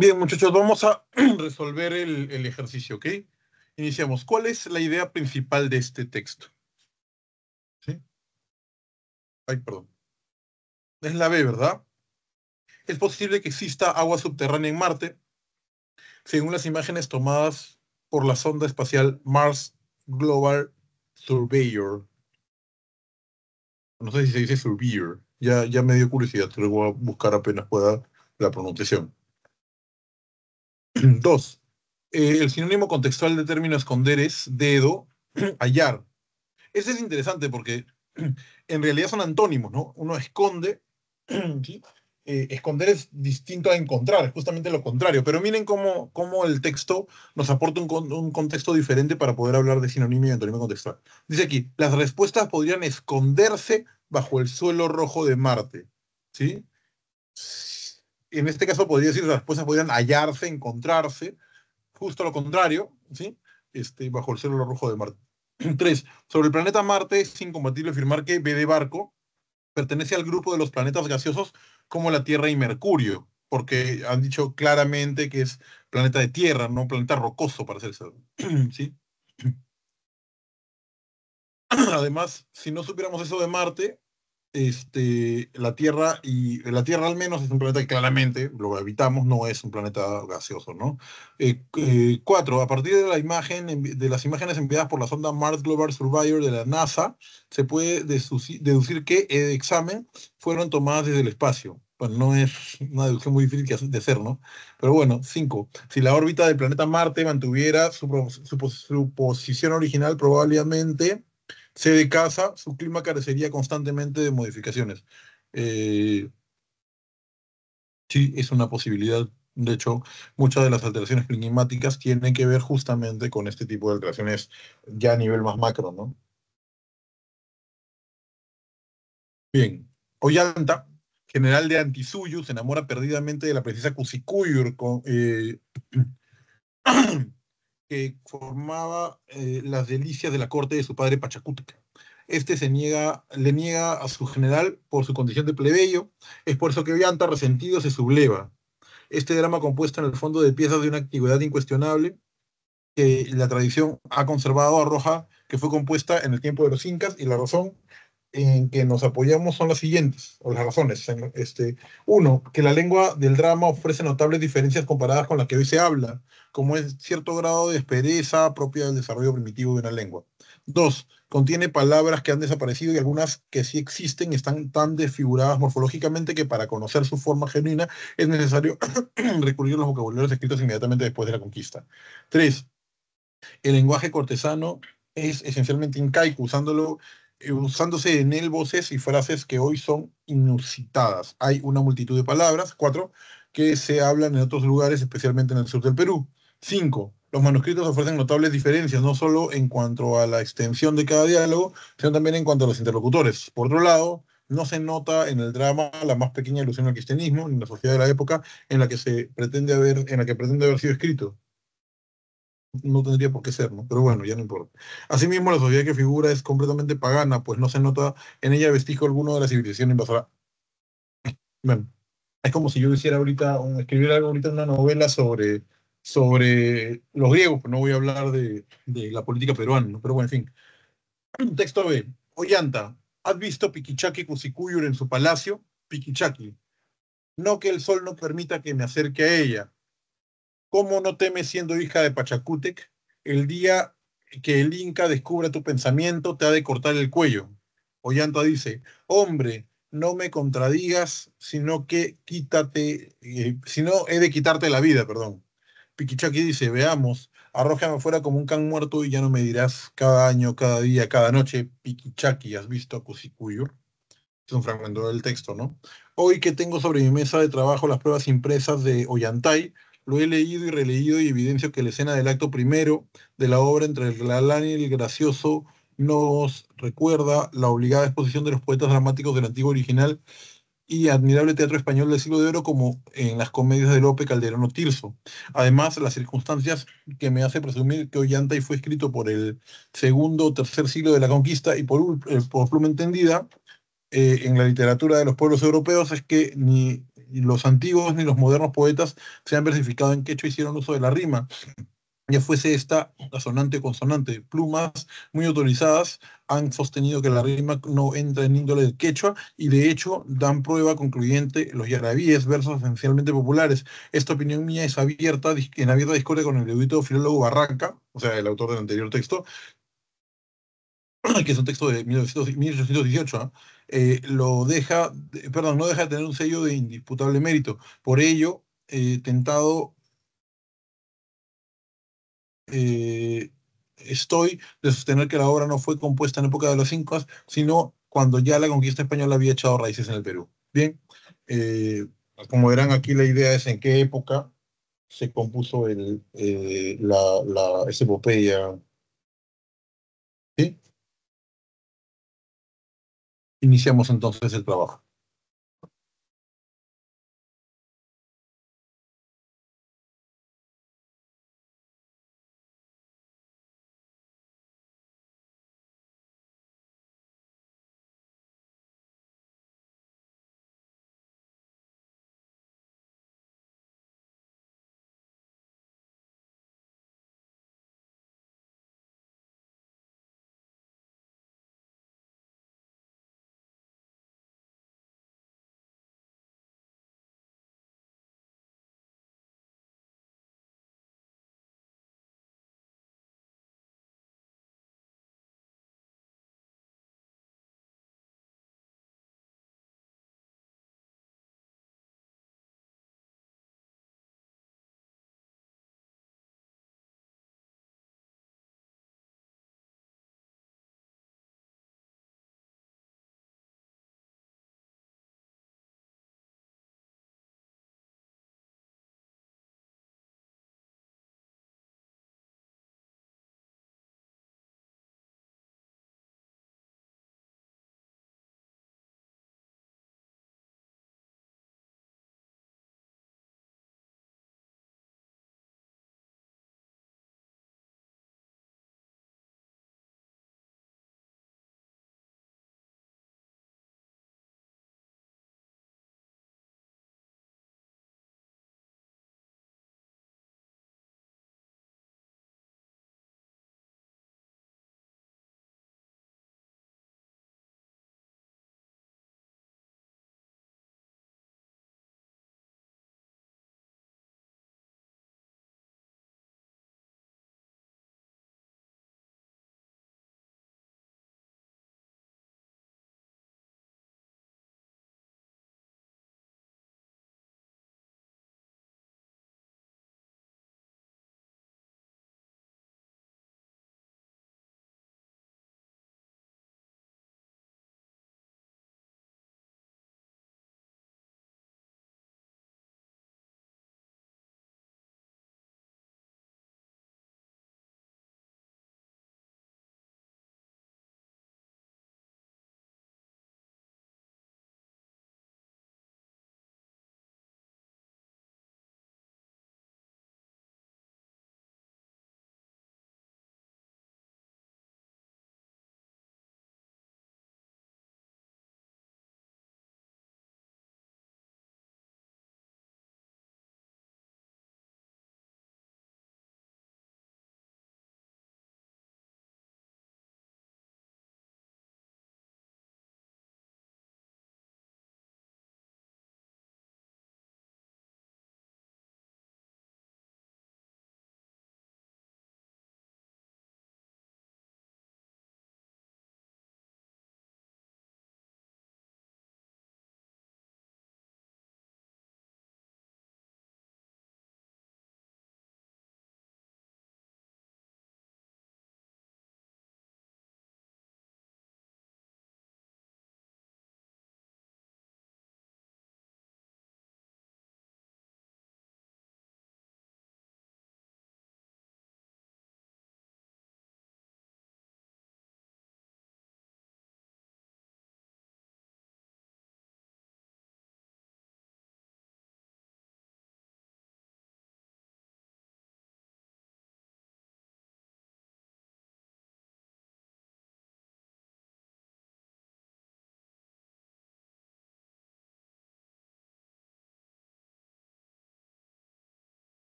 Bien, muchachos, vamos a resolver el ejercicio, ¿ok? Iniciamos. ¿Cuál es la idea principal de este texto? ¿Sí? Ay, perdón. Es la B, ¿verdad? Es posible que exista agua subterránea en Marte, según las imágenes tomadas por la sonda espacial Mars Global Surveyor. No sé si se dice Surveyor. Ya me dio curiosidad, pero voy a buscar apenas pueda la pronunciación. Dos. El sinónimo contextual del término esconder es dedo, hallar. Ese es interesante porque en realidad son antónimos, ¿no? Uno esconde, ¿sí? Esconder es distinto a encontrar, es justamente lo contrario. Pero miren cómo el texto nos aporta un contexto diferente para poder hablar de sinónimo y antónimo contextual. Dice aquí, las respuestas podrían esconderse bajo el suelo rojo de Marte, ¿sí? En este caso podría decir las respuestas podrían hallarse, encontrarse, justo lo contrario, ¿sí? Bajo el cielo rojo de Marte. 3. Sobre el planeta Marte es incompatible afirmar que B de Barco pertenece al grupo de los planetas gaseosos como la Tierra y Mercurio, porque han dicho claramente que es planeta de tierra, no planeta rocoso para ser exacto. ¿Sí? Además, si no supiéramos eso de Marte, la Tierra al menos es un planeta que claramente lo habitamos, no es un planeta gaseoso, ¿no? Cuatro, a partir de de las imágenes enviadas por la sonda Mars Global Surveyor de la NASA, se puede deducir que el examen fueron tomadas desde el espacio. Bueno, no es una deducción muy difícil de hacer, ¿no? Pero bueno, cinco, si la órbita del planeta Marte mantuviera su posición original, probablemente C de casa, su clima carecería constantemente de modificaciones. Eh, sí, es una posibilidad. De hecho, muchas de las alteraciones climáticas tienen que ver justamente con este tipo de alteraciones ya a nivel más macro, ¿no? Bien, Ollanta, general de Antisuyu, se enamora perdidamente de la princesa Kusikuyur, que formaba las delicias de la corte de su padre Pachacútec. Le niega a su general por su condición de plebeyo, es por eso que Ollanta, resentido, se subleva. Este drama compuesto en el fondo de piezas de una antigüedad incuestionable que la tradición ha conservado arroja que fue compuesta en el tiempo de los incas y la razón en que nos apoyamos son las siguientes, o las razones. Uno, que la lengua del drama ofrece notables diferencias comparadas con la que hoy se habla, como es cierto grado de aspereza propia del desarrollo primitivo de una lengua. Dos, contiene palabras que han desaparecido y algunas que sí existen están tan desfiguradas morfológicamente que para conocer su forma genuina es necesario recurrir a los vocabularios escritos inmediatamente después de la conquista. Tres, el lenguaje cortesano es esencialmente incaico, usándose en él voces y frases que hoy son inusitadas. Hay una multitud de palabras, cuatro, que se hablan en otros lugares, especialmente en el sur del Perú. Cinco, los manuscritos ofrecen notables diferencias, no solo en cuanto a la extensión de cada diálogo, sino también en cuanto a los interlocutores. Por otro lado, no se nota en el drama la más pequeña alusión al cristianismo, ni en la sociedad de la época en la que pretende haber sido escrito. No tendría por qué ser, ¿no? Pero bueno, ya no importa. Asimismo, la sociedad que figura es completamente pagana, pues no se nota en ella vestigio alguno de la civilización invasora. Bueno, es como si yo hiciera ahorita, escribiera ahorita una novela sobre los griegos, pero no voy a hablar de la política peruana, ¿no? Pero bueno, en fin. Texto B. Ollanta, ¿has visto Piquichaki Cusikuyur en su palacio? Piquichaki, no que el sol no permita que me acerque a ella. ¿Cómo no temes siendo hija de Pachacútec? El día que el Inca descubra tu pensamiento, te ha de cortar el cuello. Ollanta dice, hombre, no me contradigas, sino he de quitarte la vida, perdón. Piquichaki dice, veamos, arrójame fuera como un can muerto y ya no me dirás cada año, cada día, cada noche, Piquichaki, ¿has visto a Cusicuyur? Es un fragmento del texto, ¿no? Hoy que tengo sobre mi mesa de trabajo las pruebas impresas de Ollantay, lo he leído y releído y evidencio que la escena del acto primero de la obra entre el galán y el gracioso nos recuerda la obligada exposición de los poetas dramáticos del antiguo original y admirable teatro español del siglo de oro como en las comedias de Lope, Calderón o Tirso. Además, las circunstancias que me hace presumir que Ollantay fue escrito por el segundo o tercer siglo de la conquista y por pluma entendida, en la literatura de los pueblos europeos es que ni los antiguos ni los modernos poetas se han versificado en quechua hicieron uso de la rima, ya fuese esta asonante o consonante. Plumas muy autorizadas han sostenido que la rima no entra en índole del quechua y de hecho dan prueba concluyente los yarabíes, versos esencialmente populares. Esta opinión mía es abierta, en abierta discordia con el erudito filólogo Barranca, o sea, el autor del anterior texto, que es un texto de 1818, ¿ah? Perdón, no deja de tener un sello de indisputable mérito. Por ello, tentado eh, estoy de sostener que la obra no fue compuesta en época de los incas, sino cuando ya la conquista española había echado raíces en el Perú. Bien, eh, como verán aquí la idea es en qué época se compuso esa epopeya. ¿Sí? Iniciamos entonces el trabajo.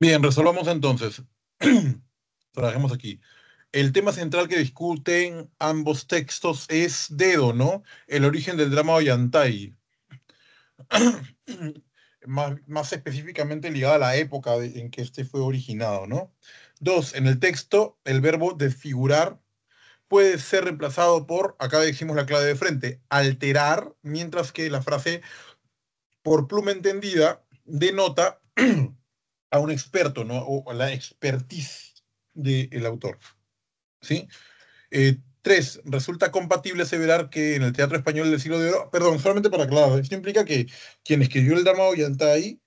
Bien, resolvamos entonces. Trabajemos aquí. El tema central que discuten ambos textos es Dedo, ¿no? El origen del drama Ollantay. Más específicamente ligada a la época en que este fue originado, ¿no? Dos, en el texto, el verbo desfigurar puede ser reemplazado por, acá decimos la clave de frente, alterar, mientras que la frase por pluma entendida denota a un experto, ¿no? O a la expertise del autor, ¿sí? Tres, resulta compatible aseverar que en el teatro español del siglo de oro, perdón, solamente para aclarar, esto implica que quien escribió el drama Ollantay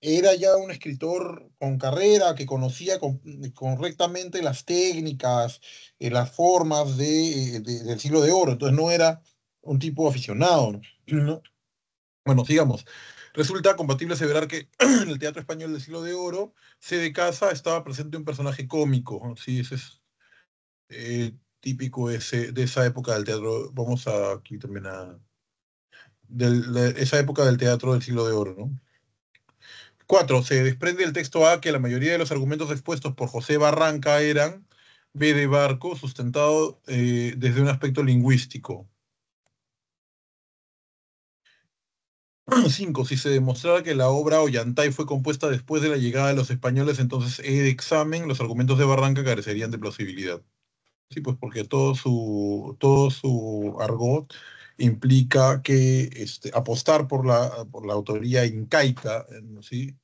era ya un escritor con carrera, que conocía correctamente las técnicas, las formas del siglo de oro, entonces no era un tipo aficionado, ¿no? ¿No? Bueno, sigamos. Resulta compatible aseverar que en el teatro español del siglo de oro, C de Casa estaba presente un personaje cómico, ¿no? Sí, ese es típico de esa época del teatro. Vamos aquí también de esa época del teatro del siglo de oro, ¿no? Cuatro, se desprende del texto A que la mayoría de los argumentos expuestos por José Barranca eran B de Barco, sustentado desde un aspecto lingüístico. Cinco, si se demostrara que la obra Ollantay fue compuesta después de la llegada de los españoles, entonces E de examen, los argumentos de Barranca carecerían de plausibilidad. Sí, pues porque todo su argot implica que apostar por la autoría incaica, ¿sí?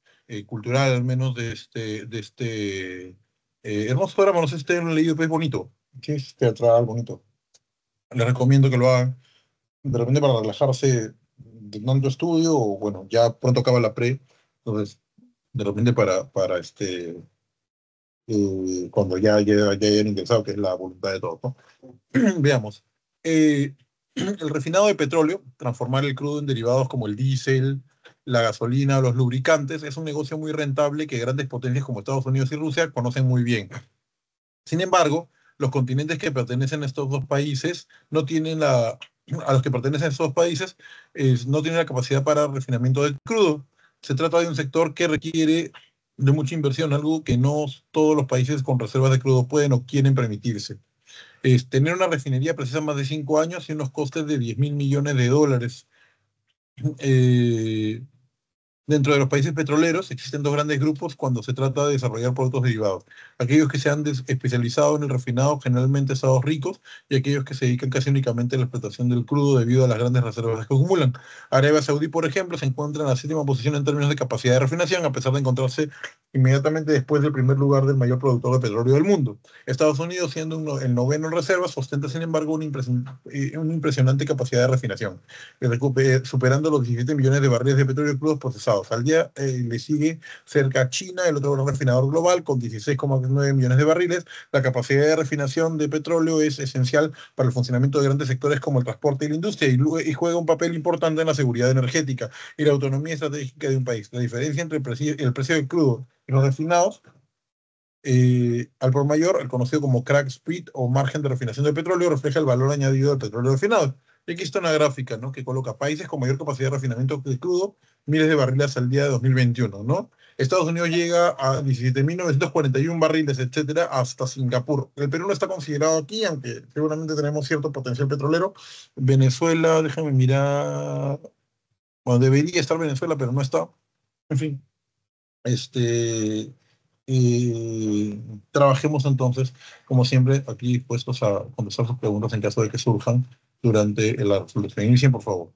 Cultural al menos de este hermoso drama, no sé si ustedes lo han leído, pero es bonito, sí, es teatral, bonito. Les recomiendo que lo hagan, de repente para relajarse de tanto estudio, o bueno, ya pronto acaba la pre, entonces de repente cuando ya hayan ingresado, que es la voluntad de todos, ¿no? Veamos. El refinado de petróleo, transformar el crudo en derivados como el diésel, la gasolina o los lubricantes, es un negocio muy rentable que grandes potencias como Estados Unidos y Rusia conocen muy bien. Sin embargo, los continentes que pertenecen a estos dos países no tienen a los que pertenecen estos dos países no tienen la capacidad para refinamiento del crudo. Se trata de un sector que requiere de mucha inversión, algo que no todos los países con reservas de crudo pueden o quieren permitirse. Tener una refinería precisa más de 5 años y unos costes de 10.000 millones de dólares. Eh, Dentro de los países petroleros existen dos grandes grupos cuando se trata de desarrollar productos derivados. Aquellos que se han especializado en el refinado, generalmente estados ricos, y aquellos que se dedican casi únicamente a la explotación del crudo debido a las grandes reservas que acumulan. Arabia Saudí, por ejemplo, se encuentra en la séptima posición en términos de capacidad de refinación, a pesar de encontrarse inmediatamente después del primer lugar del mayor productor de petróleo del mundo. Estados Unidos, siendo el noveno en reservas, ostenta, sin embargo, una impresionante capacidad de refinación superando los 17 millones de barriles de petróleo crudos procesados. Al día le sigue cerca China, el otro gran refinador global, con 16,9 millones de barriles. La capacidad de refinación de petróleo es esencial para el funcionamiento de grandes sectores como el transporte y la industria y juega un papel importante en la seguridad energética y la autonomía estratégica de un país. La diferencia entre el precio del crudo y los refinados al por mayor, el conocido como crack spread o margen de refinación del petróleo, refleja el valor añadido del petróleo refinado. Y aquí está una gráfica, ¿no? Que coloca países con mayor capacidad de refinamiento de crudo, miles de barriles al día de 2021, ¿no? Estados Unidos llega a 17.941 barriles, etcétera, hasta Singapur. El Perú no está considerado aquí, aunque seguramente tenemos cierto potencial petrolero. Venezuela, déjame mirar. Bueno, debería estar Venezuela, pero no está. En fin, este, trabajemos entonces, como siempre, aquí dispuestos a contestar sus preguntas en caso de que surjan durante la resolución. Inicien, por favor.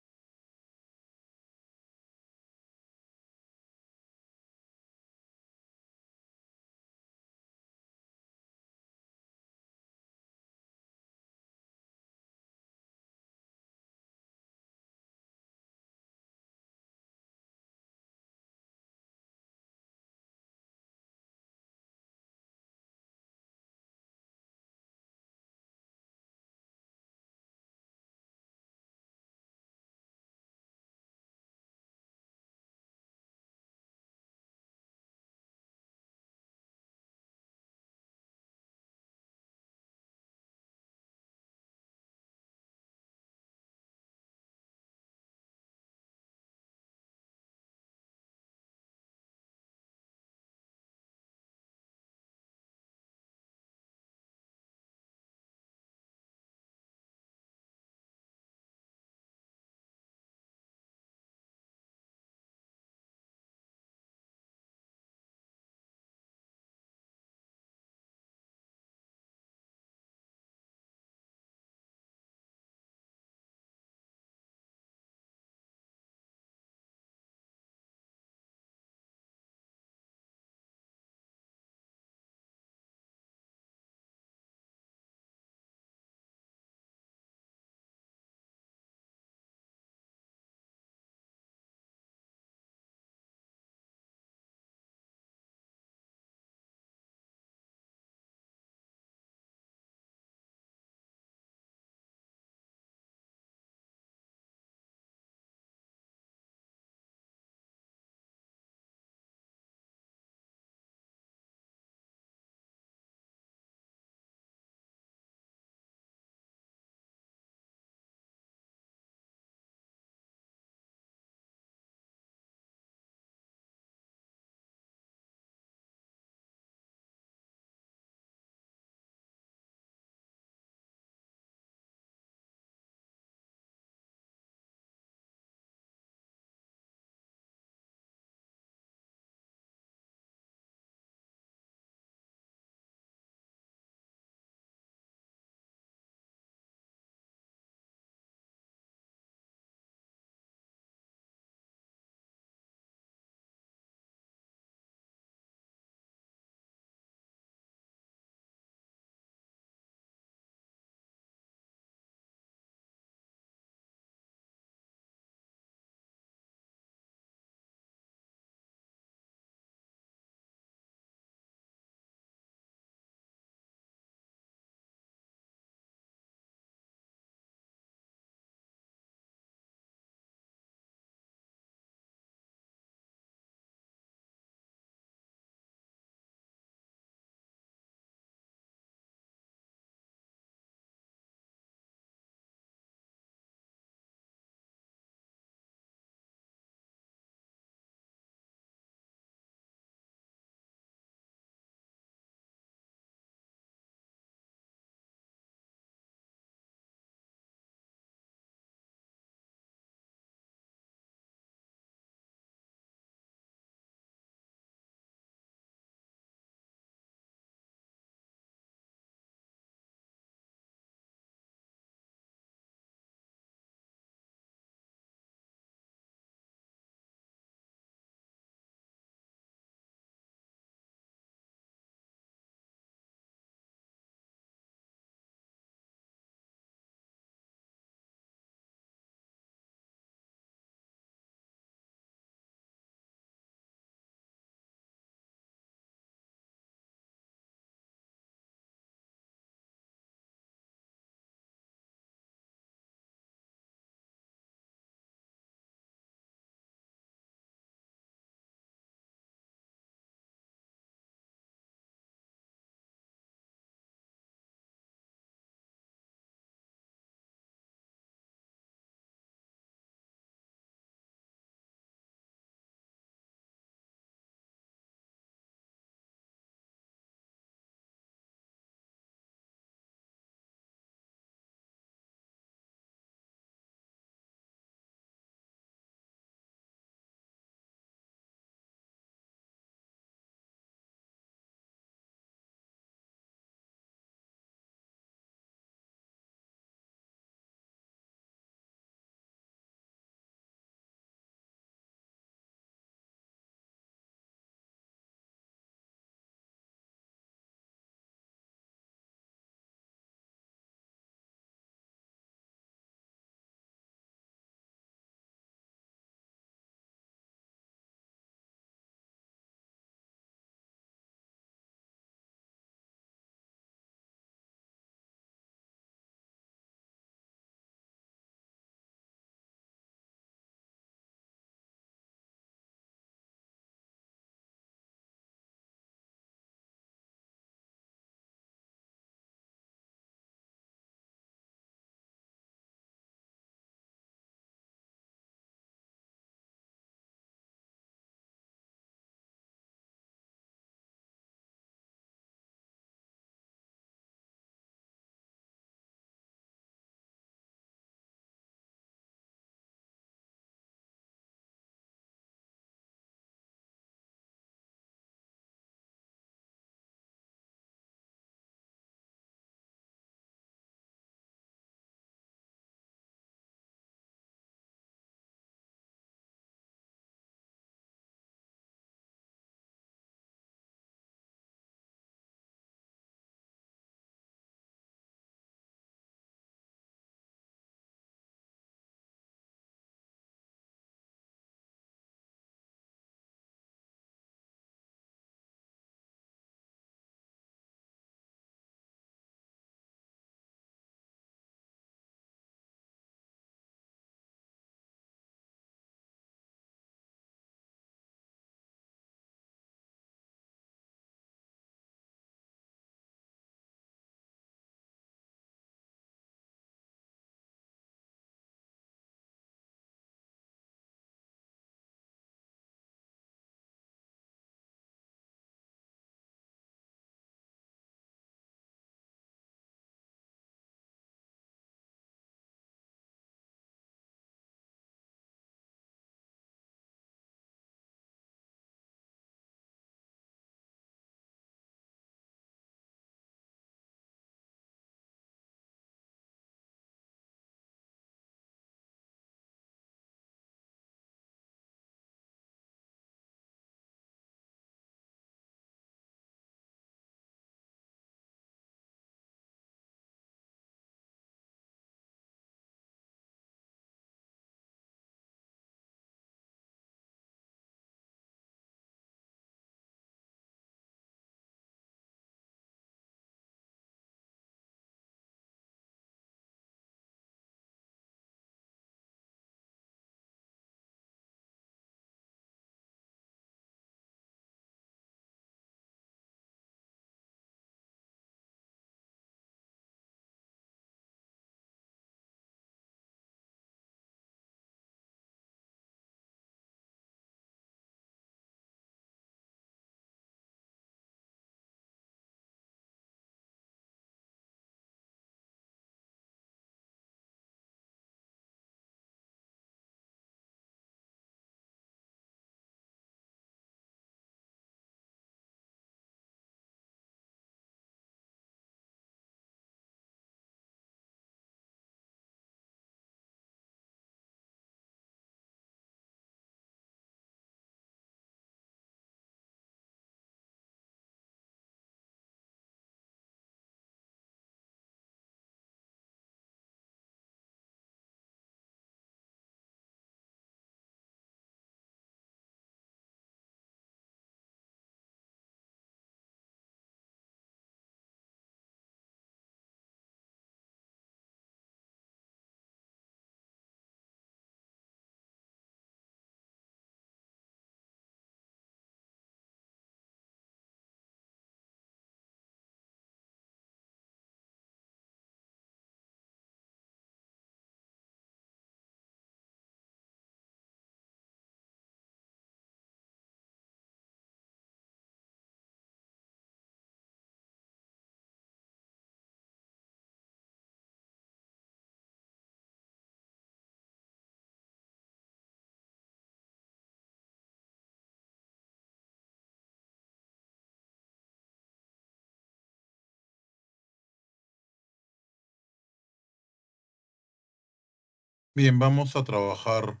Bien, vamos a trabajar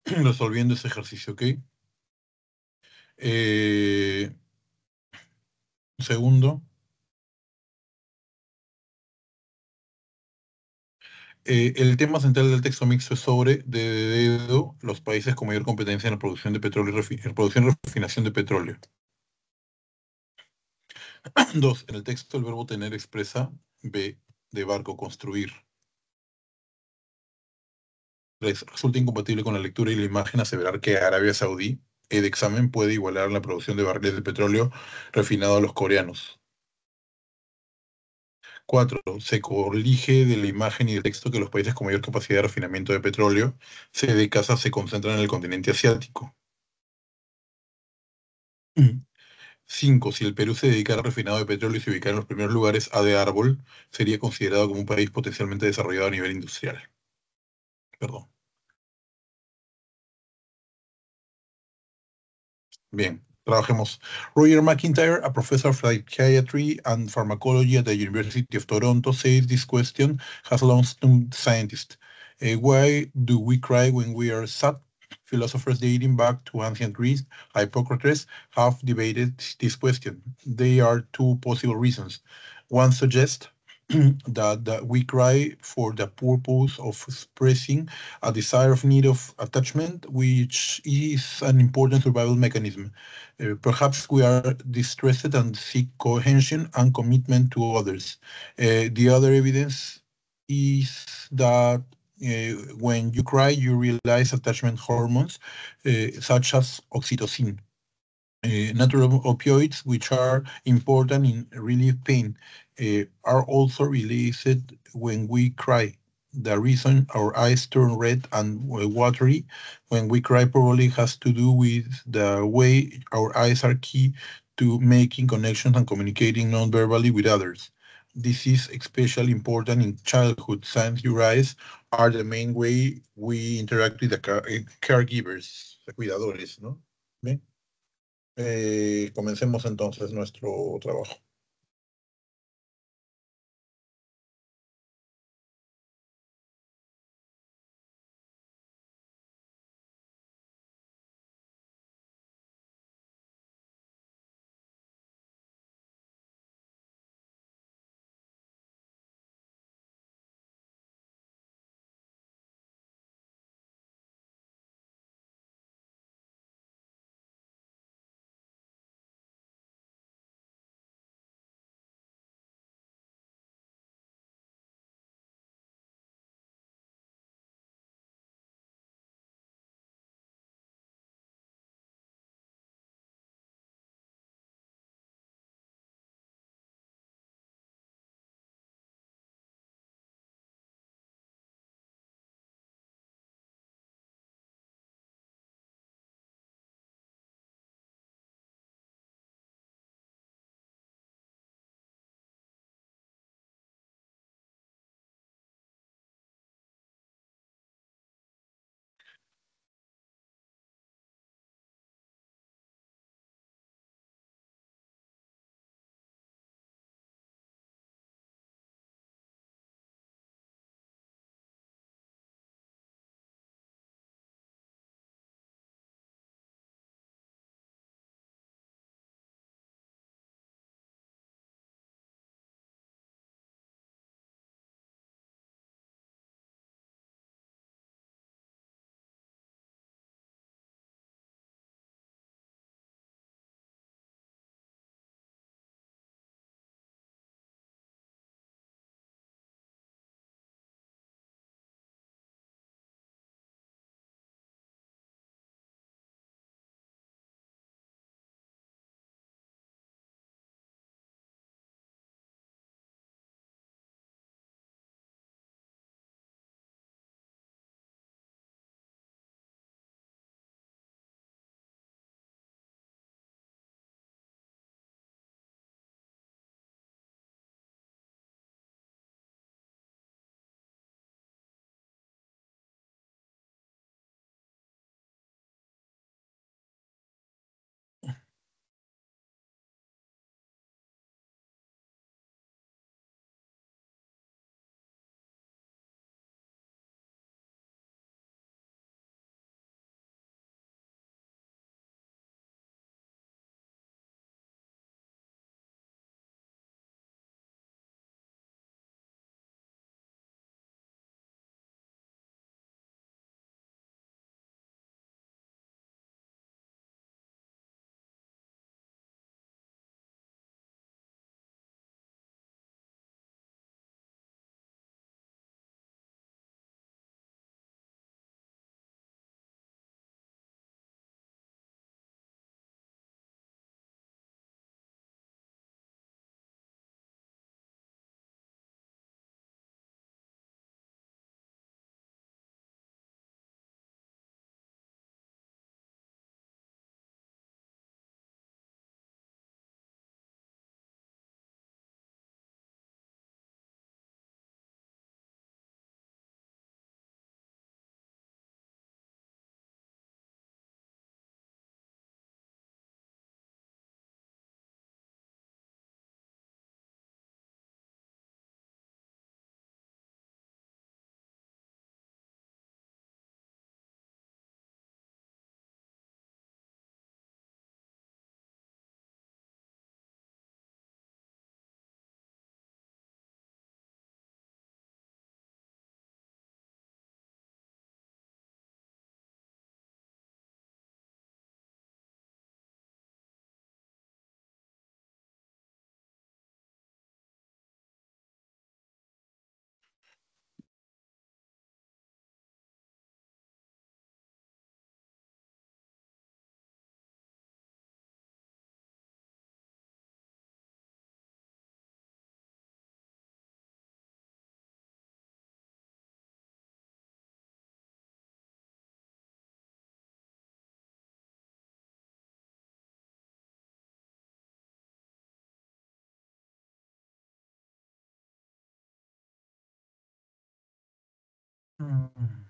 resolviendo ese ejercicio, ¿ok? Un segundo. El tema central del texto mixto es sobre, de dedo, los países con mayor competencia en la producción de petróleo y producción y refinación de petróleo. Dos, en el texto el verbo tener expresa B de barco, construir. Tres, resulta incompatible con la lectura y la imagen aseverar que Arabia Saudí, de examen, puede igualar la producción de barriles de petróleo refinado a los coreanos. Cuatro, se corrige de la imagen y del texto que los países con mayor capacidad de refinamiento de petróleo, sede de casa, se concentran en el continente asiático. Mm. Cinco, si el Perú se dedicara al refinado de petróleo y se ubicara en los primeros lugares A de árbol, sería considerado como un país potencialmente desarrollado a nivel industrial. Perdón. Bien, trabajemos. Roger McIntyre, a professor of psychiatry and pharmacology at the University of Toronto, says this question has long stumped scientists. Why do we cry when we are sad? Philosophers dating back to ancient Greece, Hippocrates, have debated this question. There are two possible reasons. One suggests that we cry for the purpose of expressing a desire of need of attachment, which is an important survival mechanism. Perhaps we are distressed and seek cohesion and commitment to others. The other evidence is that when you cry, you realize attachment hormones such as oxytocin. Natural opioids, which are important in relief pain, are also released when we cry. The reason our eyes turn red and watery when we cry probably has to do with the way our eyes are key to making connections and communicating non-verbally with others. This is especially important in childhood, since your eyes are the main way we interact with the caregivers, cuidadores, ¿no? ¿Bien? Comencemos entonces nuestro trabajo. Mm.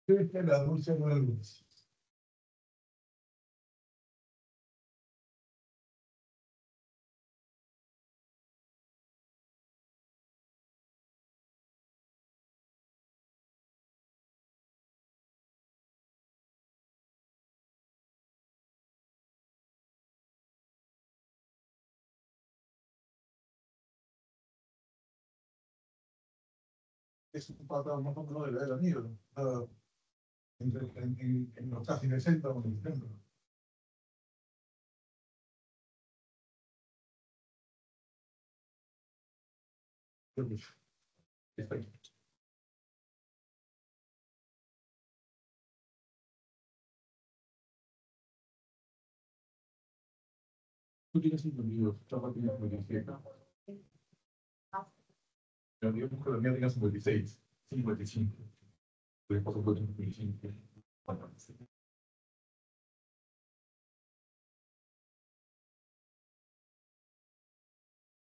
Sí, que la dulce no es dulce. Es un patrón más o menos de la era anillo, en los casi 60 por ejemplo. Tú tienes 52, Chapa tiene 57. Yo digo que la mía tenga 56, 55. Tu esposo puede tener 55. Bueno, sí.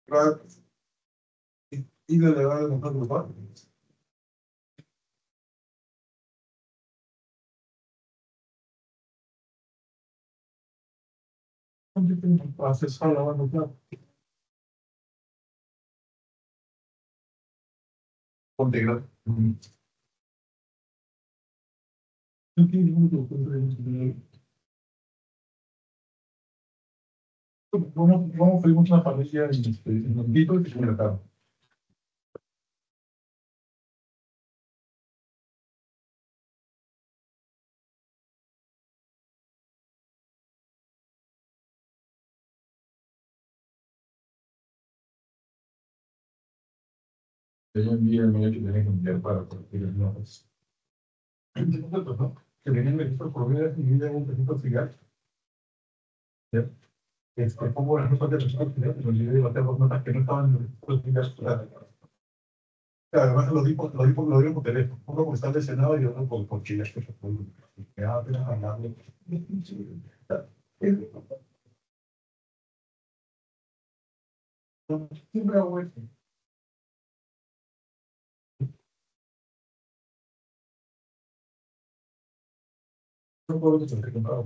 Claro, y le va a demostrar los padres. Haces a la mano, claro. Ponte grado. No tiene ningún punto. ¿Cómo fuimos una familia en un Quito y que se me acaba? Hoy en día no hay que tener que enviar para cualquier no. Que venía el registro por vida y vive un registro civil. Pongo las notas de registro civil y me olvidé de bater dos notas que no estaban en el registro civil. Además lo digo por teléfono. Uno porque está lesionado y otro porque ya es que se puede. Me da pena hablarle. Siempre hago eso. No puedo tener que comprar.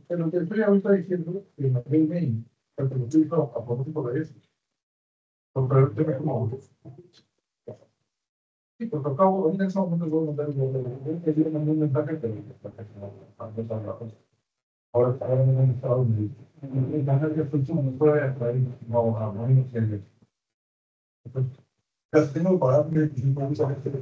Pero te estoy ahorita diciendo que en el mail, porque lo estoy a propósito de eso. Porque el tema es como. Sí, porque acabo, en ese momento voy a mandar un mensaje, pero ahora no he estado en el canal que estoy no puede atraer, no, a mí no entiende. Casi tengo que pagar 25 mucha gente que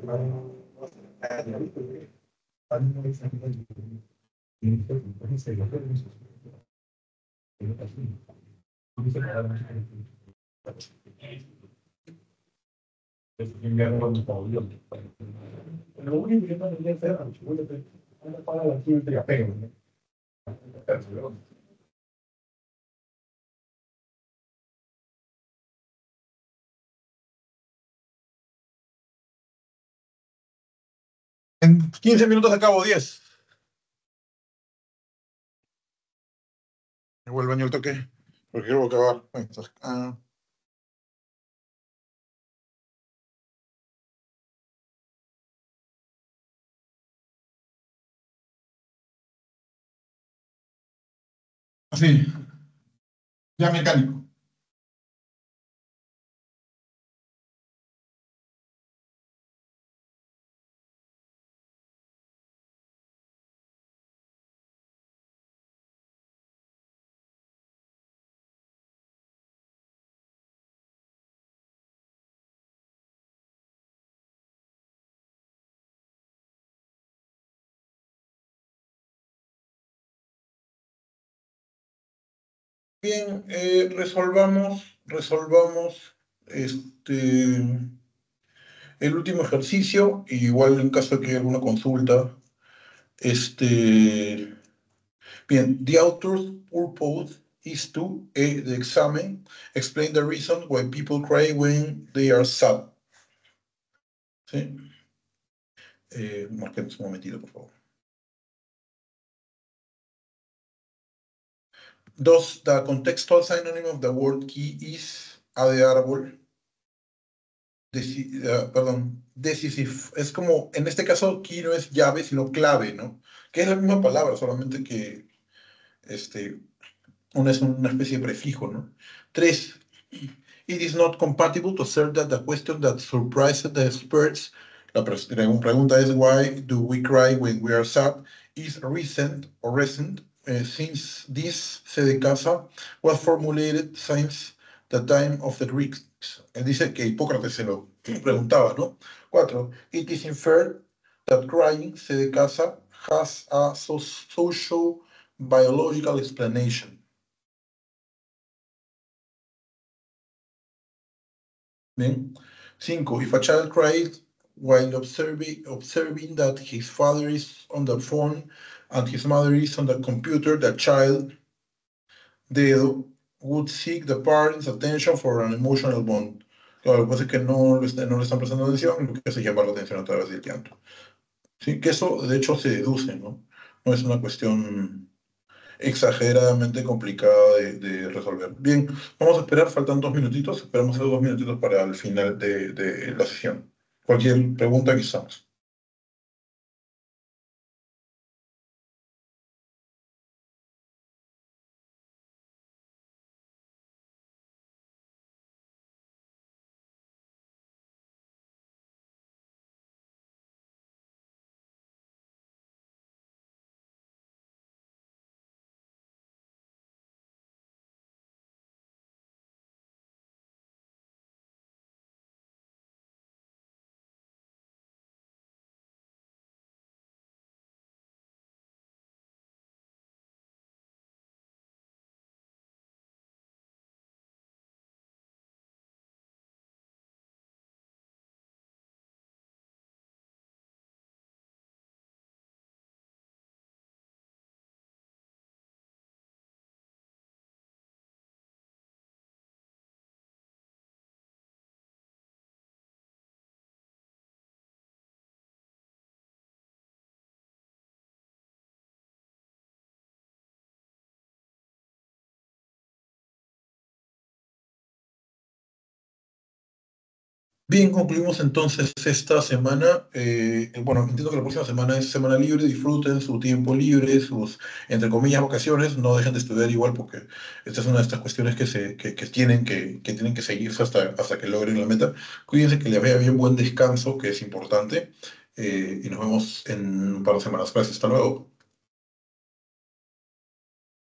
En 15 minutos acabo, 10. Me vuelvo al baño el toque, porque quiero acabar. Así, ya mecánico. Bien, resolvamos el último ejercicio, y igual en caso de que haya alguna consulta. Este, Bien, the author's purpose is to, the examen, explain the reason why people cry when they are sad. ¿Sí? Marquemos un momentito, por favor. Dos, the contextual synonym of the word key is A de árbol. Perdón, decisive. Es como, en este caso, key no es llave, sino clave, ¿no? Que es la misma palabra, solamente que este, una es una especie de prefijo, ¿no? Tres, it is not compatible to assert that the question that surprised the experts, la pregunta es why do we cry when we are sad, is recent, since this, se de casa, was formulated since the time of the Greeks. Dice que Hipócrates se lo preguntaba, ¿no? Cuatro, it is inferred that crying, se de casa, has a social biological explanation. Bien. Cinco, if a child cries while observing that his father is on the phone and his mother is on the computer, the child, dedo, would seek the parent's attention for an emotional bond. Claro, lo que pasa es que no le están prestando atención, lo que hace es llamar la atención a través del llanto. Sí, que eso de hecho se deduce, ¿no? No es una cuestión exageradamente complicada de resolver. Bien, vamos a esperar, faltan 2 minutitos, esperamos esos 2 minutitos para el final de la sesión. Cualquier pregunta, aquí estamos. Bien, concluimos entonces esta semana. Bueno, entiendo que la próxima semana es semana libre, disfruten su tiempo libre, sus, entre comillas, vacaciones, no dejen de estudiar igual porque esta es una de estas cuestiones que tienen que seguirse hasta que logren la meta. Cuídense, que les vaya bien, buen descanso, que es importante, y nos vemos en un par de semanas. Gracias, hasta luego.